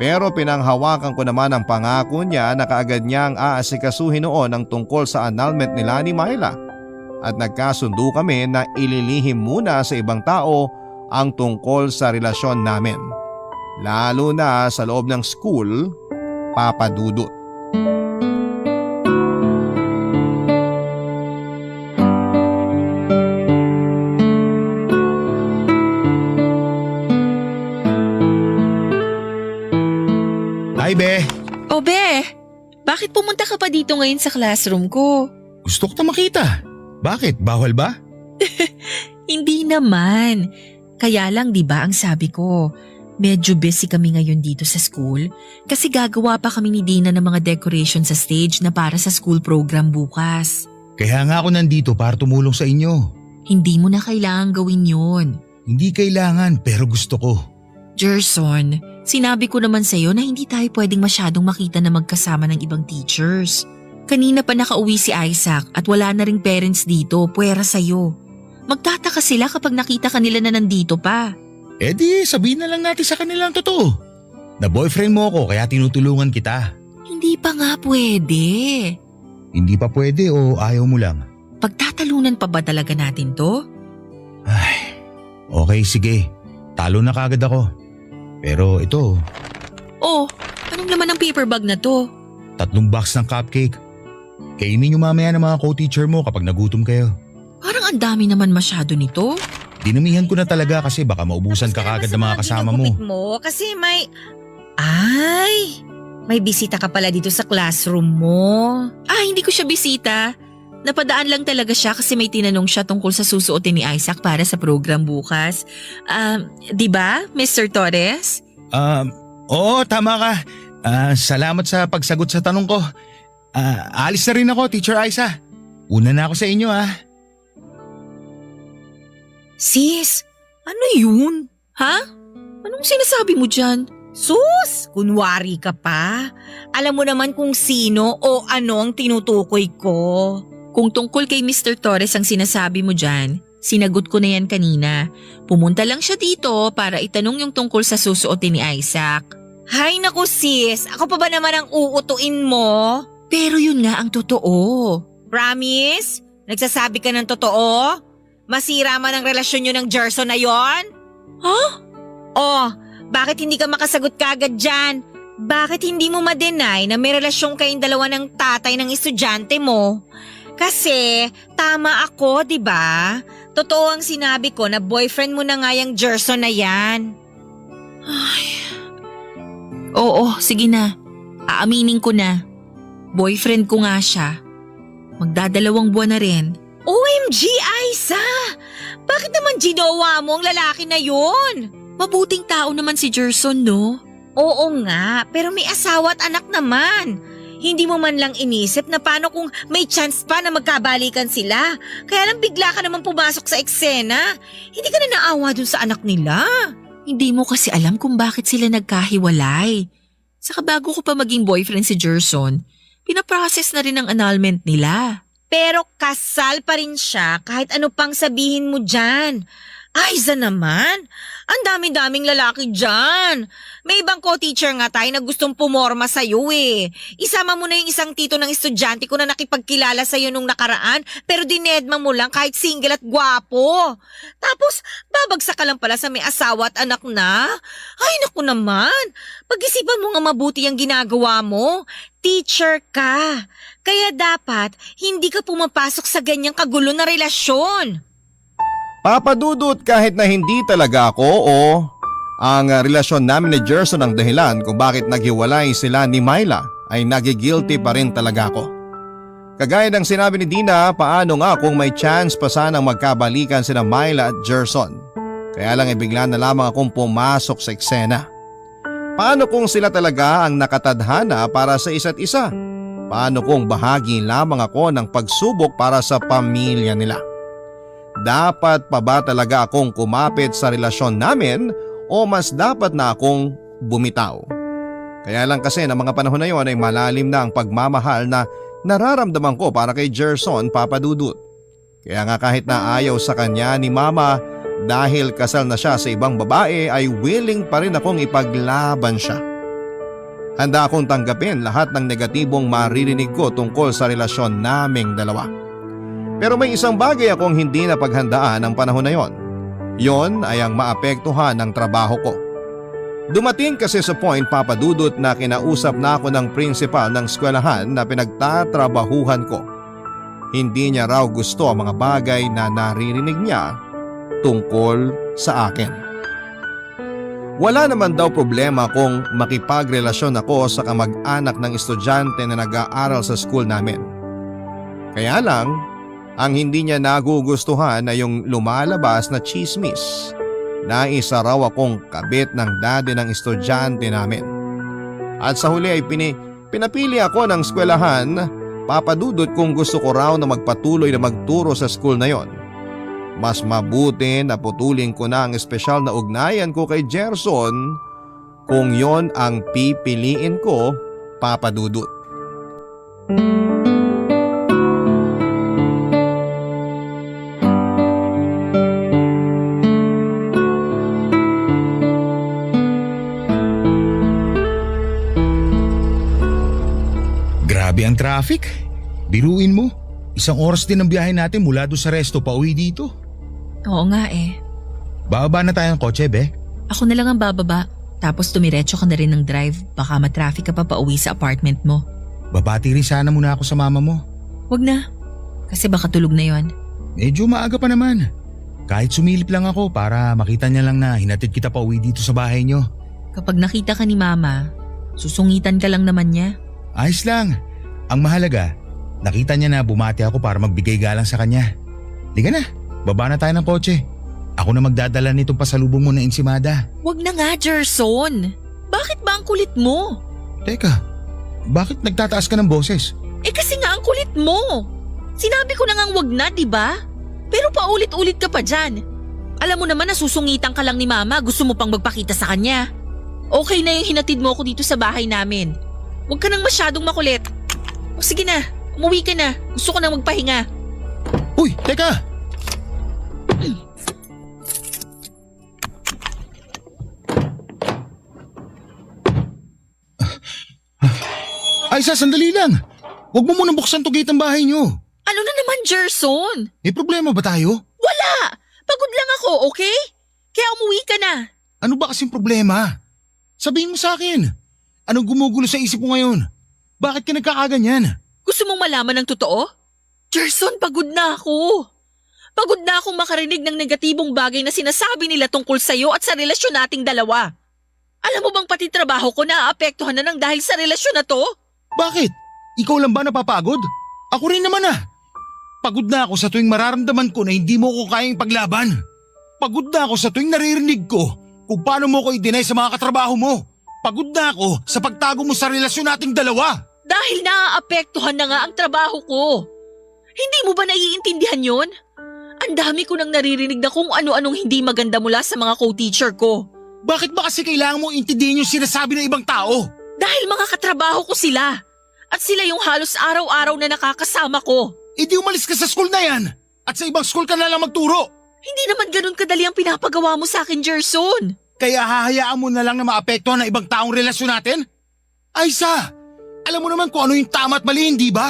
Pero pinanghawakan ko naman ang pangako niya na kaagad niyang aasikasuhin noon ang tungkol sa annulment nila ni Myla. At nagkasundo kami na ililihim muna sa ibang tao ang tungkol sa relasyon namin. Lalo na sa loob ng school, Papa Dudut. Hi, Be! O Be, bakit pumunta ka pa dito ngayon sa classroom ko? Gusto ko na makita. Bakit? Bawal ba? Hindi naman. Kaya lang 'di ba ang sabi ko, medyo busy kami ngayon dito sa school kasi gagawa pa kami ni Dina ng mga decoration sa stage na para sa school program bukas. Kaya nga ako nandito para tumulong sa inyo. Hindi mo na kailangan gawin yon. Hindi kailangan pero gusto ko. Gerson, sinabi ko naman sa'yo na hindi tayo pwedeng masyadong makita na magkasama ng ibang teachers. Kanina pa nakauwi si Isaac at wala na ring parents dito, puwera sa'yo. Magtataka sila kapag nakita kanila na nandito pa. Eh di sabihin na lang natin sa kanila ang totoo. Na boyfriend mo ako kaya tinutulungan kita. Hindi pa nga pwede. Hindi pa pwede o ayaw mo lang? Pagtatalunan pa ba talaga natin to? Ay, okay sige. Talo na kagad ako. Pero ito, Oh, anong laman ng paper bag na to? 3 box ng cupcake. Kainin nyo mamaya ng mga co-teacher mo kapag nagutom kayo. Parang ang dami naman masyado nito. Dinamihan ko na talaga kasi baka maubusan ka kagad ng mga kasama mo. Kasi may bisita ka pala dito sa classroom mo. Ah, hindi ko siya bisita. Napadaan lang talaga siya kasi may tinanong siya tungkol sa susuotin ni Isaac para sa program bukas. Di ba, Mr. Torres? Oo, tama ka. Salamat sa pagsagot sa tanong ko. Alis na rin ako, Teacher Aiza. Una na ako sa inyo Sis, ano yun? Ha? Anong sinasabi mo dyan? Sus, kunwari ka pa. Alam mo naman kung sino o ano ang tinutukoy ko. Kung tungkol kay Mr. Torres ang sinasabi mo dyan, sinagot ko na yan kanina. Pumunta lang siya dito para itanong yung tungkol sa susuotin ni Isaac. Hay naku sis, ako pa ba naman ang uutuin mo? Pero yun nga ang totoo. Promise? Nagsasabi ka ng totoo? Masira man ang relasyon nyo ng Gerson na yon? Huh? Oh, bakit hindi ka makasagot kagad dyan? Bakit hindi mo ma-deny na may relasyon kayong dalawa ng tatay ng estudyante mo? Kasi tama ako, di ba? Totoo ang sinabi ko na boyfriend mo na nga yung Gerson na yan. Oo, sige na. Aaminin ko na. Boyfriend ko nga siya. Magdadalawang buwan na rin. OMG, Aiza! Bakit naman ginawa mo ang lalaki na yun? Mabuting tao naman si Gerson, no? Oo nga, pero may asawa at anak naman. Hindi mo man lang inisip na paano kung may chance pa na magkabalikan sila. Kaya lang bigla ka naman pumasok sa eksena. Hindi ka na naawa dun sa anak nila. Hindi mo kasi alam kung bakit sila nagkahiwalay. Saka bago ko pa maging boyfriend si Gerson, pinaprocess na rin ang annulment nila. Pero kasal pa rin siya kahit ano pang sabihin mo dyan. Aiza naman, ang dami-daming lalaki dyan. May ibang co-teacher nga tayo na gustong pumorma sa'yo eh. Isama mo na yung isang tito ng estudyante ko na nakipagkilala sa'yo nung nakaraan pero dinedma mo lang kahit single at gwapo. Tapos babagsak ka lang pala sa may asawa at anak na. Ay naku naman, pag-isipan mo nga mabuti ang ginagawa mo. Teacher ka, kaya dapat hindi ka pumapasok sa ganyang kagulo na relasyon. Papa Dudut, kahit na hindi talaga ako o ang relasyon namin ni Gerson ang dahilan kung bakit naghiwalay sila ni Myla, ay nagigilty pa rin talaga ako. Kagaya ng sinabi ni Dina, paano nga kung may chance pa sanang magkabalikan sina Myla at Gerson? Kaya lang bigla na lamang akong pumasok sa eksena. Paano kung sila talaga ang nakatadhana para sa isa't isa? Paano kung bahagi lamang ako ng pagsubok para sa pamilya nila? Dapat pa ba talaga akong kumapit sa relasyon namin o mas dapat na akong bumitaw? Kaya lang kasi ng mga panahon na yon ay malalim na ang pagmamahal na nararamdaman ko para kay Gerson, Papa Dudut. Kaya nga kahit na ayaw sa kanya ni Mama dahil kasal na siya sa ibang babae ay willing pa rin akong ipaglaban siya. Handa akong tanggapin lahat ng negatibong maririnig ko tungkol sa relasyon naming dalawa. Pero may isang bagay akong hindi napaghandaan ng panahon na yon. Yon ay ang maapektuhan ng trabaho ko. Dumating kasi sa point, Papa Dudut, na kinausap na ako ng principal ng eskwelahan na pinagtatrabahuhan ko. Hindi niya raw gusto ang mga bagay na naririnig niya tungkol sa akin. Wala naman daw problema kung makipagrelasyon ako sa kamag-anak ng estudyante na nag-aaral sa school namin. Kaya lang, ang hindi niya nagugustuhan ay yung lumalabas na chismis na isa raw akong kabit ng daddy ng estudyante namin. At sa huli ay pinapili ako ng eskwelahan, Papa Dudut, kung gusto ko raw na magpatuloy na magturo sa school na yon. Mas mabuti na putulin ko na ang espesyal na ugnayan ko kay Gerson kung yon ang pipiliin ko, Papa Dudut. Grabe ang traffic. Biruin mo. Isang oras din ang biyahe natin mula doon sa resto pa uwi dito. Oo nga eh. Bababa na tayo ng kotse, be. Ako na lang ang bababa. Tapos tumiretso ka na rin ng drive. Baka matraffic ka pa pauwi sa apartment mo. Babati rin sana muna ako sa mama mo. Wag na. Kasi baka tulog na yon. Medyo maaga pa naman. Kahit sumilip lang ako para makita niya lang na hinatid kita pa uwi dito sa bahay niyo. Kapag nakita ka ni Mama, susungitan ka lang naman niya. Ayos lang. Ang mahalaga, nakita niya na bumati ako para magbigay galang sa kanya. Liga na, baba na tayo ng kotse. Ako na magdadala nitong pasalubong mo na ensimada. Wag na nga, Gerson. Bakit ba ang kulit mo? Teka, bakit nagtataas ka ng boses? Eh kasi nga ang kulit mo. Sinabi ko na ngang wag na, di ba? Pero paulit-ulit ka pa dyan. Alam mo naman na susungitan ka lang ni Mama, gusto mo pang magpakita sa kanya. Okay na yung hinatid mo ako dito sa bahay namin. Huwag ka nang masyadong makulit. O sige na, umuwi ka na. Gusto ko nang magpahinga. Uy, teka! Aisa, sandali lang. Huwag mo munang buksan to gate ng bahay niyo. Ano na naman, Gerson? May problema ba tayo? Wala! Pagod lang ako, okay? Kaya umuwi ka na. Ano ba kasing problema? Sabihin mo sa akin. Anong gumugulo sa isip mo ngayon? Bakit ka nagkakaganyan? Gusto mong malaman ng totoo? Gerson, pagod na ako. Pagod na akong makarinig ng negatibong bagay na sinasabi nila tungkol sa'yo at sa relasyon nating dalawa. Alam mo bang pati trabaho ko naaapektuhan na ng dahil sa relasyon na to? Bakit? Ikaw lang ba napapagod? Ako rin naman ah. Pagod na ako sa tuwing mararamdaman ko na hindi mo ko kayang paglaban. Pagod na ako sa tuwing naririnig ko kung paano mo ko i-deny sa mga katrabaho mo. Pagod na ako sa pagtago mo sa relasyon nating dalawa. Dahil naaapektuhan na nga ang trabaho ko. Hindi mo ba naiintindihan yon? Ang dami ko nang naririnig na kung ano-anong hindi maganda mula sa mga co-teacher ko. Bakit ba kasi kailangan mo intindihin yung sinasabi ng ibang tao? Dahil mga katrabaho ko sila. At sila yung halos araw-araw na nakakasama ko. E di umalis ka sa school na yan. At sa ibang school ka na lang magturo. Hindi naman ganun kadali ang pinapagawa mo sa akin, Gerson. Kaya hahayaan mo na lang na maapektuhan ng ibang taong relasyon natin? Aisa, alam mo naman kung ano yung tama at mali, hindi ba?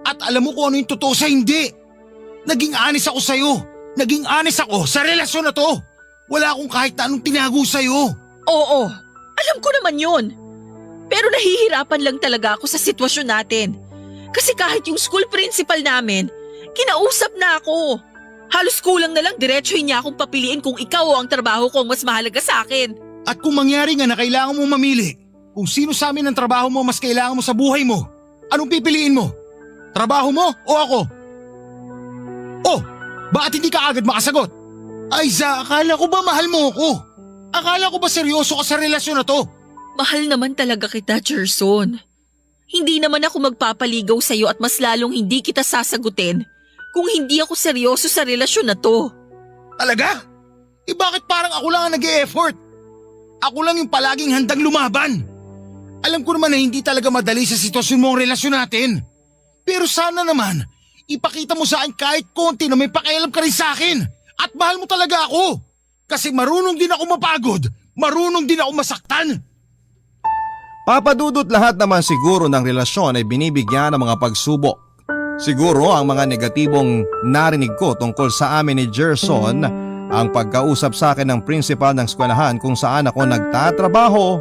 At alam mo kung ano yung totoo sa hindi. Naging honest ako sa'yo. Naging honest ako sa relasyon na to. Wala akong kahit na anong tinago sa'yo. Oo, alam ko naman yun. Pero nahihirapan lang talaga ako sa sitwasyon natin. Kasi kahit yung school principal namin, kinausap na ako. Halos kulang na lang diretsuhin niya akong papiliin kung ikaw o ang trabaho ko ang mas mahalaga sa akin. At kung mangyari nga na kailangan mo mamili, Kung sino sa amin ang trabaho mo mas kailangan mo sa buhay mo, anong pipiliin mo? Trabaho mo o ako? Oh, bakit hindi ka agad makasagot? Aiza, akala ko ba mahal mo ako? Akala ko ba seryoso ka sa relasyon na to? Mahal naman talaga kita, Gerson. Hindi naman ako magpapaligaw sa'yo at mas lalong hindi kita sasagutin kung hindi ako seryoso sa relasyon na to. Talaga? Bakit parang ako lang ang nag-e-effort? Ako lang yung palaging handang lumaban. Alam ko naman na hindi talaga madali sa sitwasyon mo ang relasyon natin. Pero sana naman, ipakita mo sa akin kahit konti na may pakialam ka rin sa akin. At mahal mo talaga ako. Kasi marunong din ako mapagod. Marunong din ako masaktan. Papa Dudut, lahat naman siguro ng relasyon ay binibigyan ng mga pagsubok. Siguro ang mga negatibong narinig ko tungkol sa amin ni Gerson, ang pagkausap sa akin ng principal ng eskwelahan kung saan ako nagtatrabaho,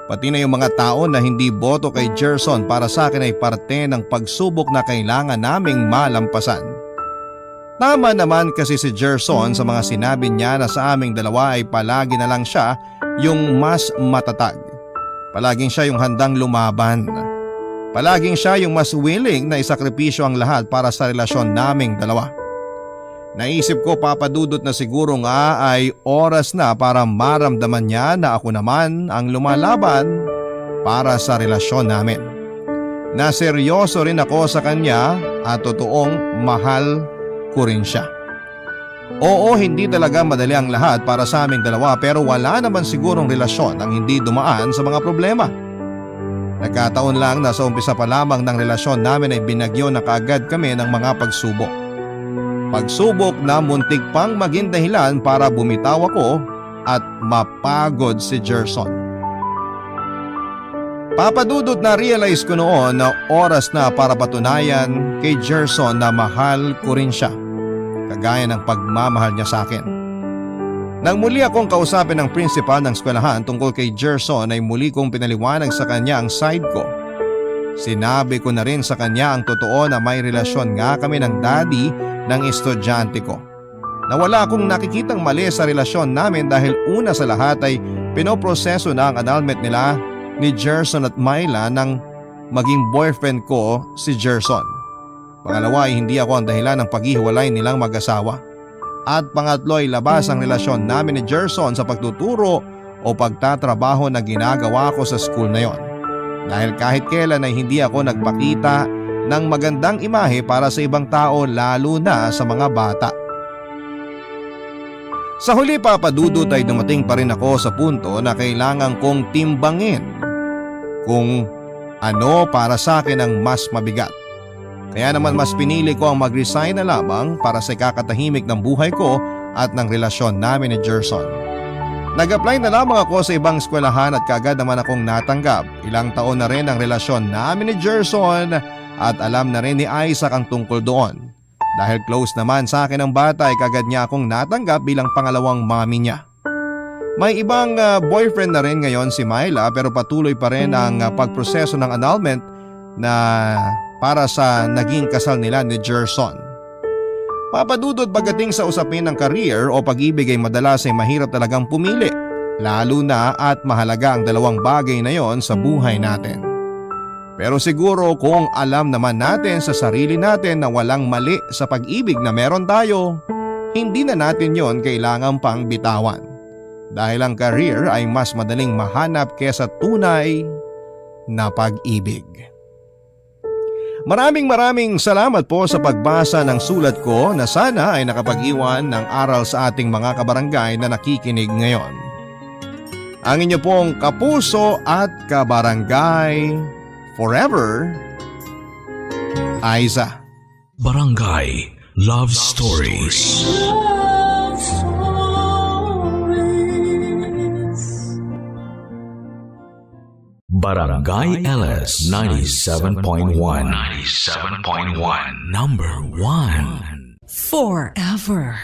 pati na yung mga tao na hindi boto kay Gerson para sa akin ay parte ng pagsubok na kailangan naming malampasan. Tama naman kasi si Gerson sa mga sinabi niya na sa aming dalawa ay palagi na lang siya yung mas matatag. Palaging siya yung handang lumaban. Palaging siya yung mas willing na isakripisyo ang lahat para sa relasyon naming dalawa. Naisip ko, Papa Dudut, na siguro nga ay oras na para maramdaman niya na ako naman ang lumalaban para sa relasyon namin. Na seryoso rin ako sa kanya at totoong mahal ko rin siya. Oo, hindi talaga madali ang lahat para sa aming dalawa pero wala naman sigurong relasyon ang hindi dumaan sa mga problema. Nagkataon lang na sa umpisa pa lamang ng relasyon namin ay binagyo na kaagad kami ng mga pagsubok. Pagsubok na muntik pang maging dahilan para bumitaw ako at mapagod si Gerson. Papa Dudut, na-realize ko noon na oras na para patunayan kay Gerson na mahal ko rin siya. Kagaya ng pagmamahal niya sa akin. Nang muli akong kausapin ng principal ng eskwelahan tungkol kay Gerson ay muli kong pinaliwanag sa kanya ang side ko. Sinabi ko na rin sa kanya ang totoo na may relasyon nga kami ng daddy ng estudyante ko. Na wala akong nakikitang mali sa relasyon namin dahil una sa lahat ay pinoproseso na ang annulment nila ni Gerson at Myla nang maging boyfriend ko si Gerson. Pangalawa ay hindi ako ang dahilan ng paghihiwalay nilang mag-asawa. At pangatlo ay labas ang relasyon namin ni Gerson sa pagtuturo o pagtatrabaho na ginagawa ko sa school na yon. Dahil kahit kailan ay hindi ako nagpakita ng magandang imahe para sa ibang tao, lalo na sa mga bata. Sa huli, Papa Dudut, ay dumating pa rin ako sa punto na kailangan kong timbangin kung ano para sa akin ang mas mabigat. Kaya naman mas pinili ko ang mag-resign na lamang para sa kakatahimik ng buhay ko at ng relasyon namin ni Gerson. Nag-apply na lamang ako sa ibang eskwelahan at kaagad naman akong natanggap. Ilang taon na rin ang relasyon namin ni Gerson at alam na rin ni Isaac ang tungkol doon. Dahil close naman sa akin ang bata ay kaagad niya akong natanggap bilang pangalawang mami niya. May ibang boyfriend na rin ngayon si Myla pero patuloy pa rin ang pagproseso ng annulment na para sa naging kasal nila ni Gerson. Papa Dudut, pagdating sa usapin ng career o pag-ibig ay madalas ay mahirap talagang pumili. Lalo na at mahalaga ang dalawang bagay na yon sa buhay natin. Pero siguro kung alam naman natin sa sarili natin na walang mali sa pag-ibig na meron tayo, hindi na natin yon kailangan pang bitawan. Dahil ang career ay mas madaling mahanap kesa tunay na pag-ibig. Maraming salamat po sa pagbasa ng sulat ko na sana ay nakapag-iwan ng aral sa ating mga kabarangay na nakikinig ngayon. Ang inyo pong kapuso at kabarangay forever, Aiza. Barangay Love Stories. Barangay LS 97.1. 97.1. Number 1. Forever.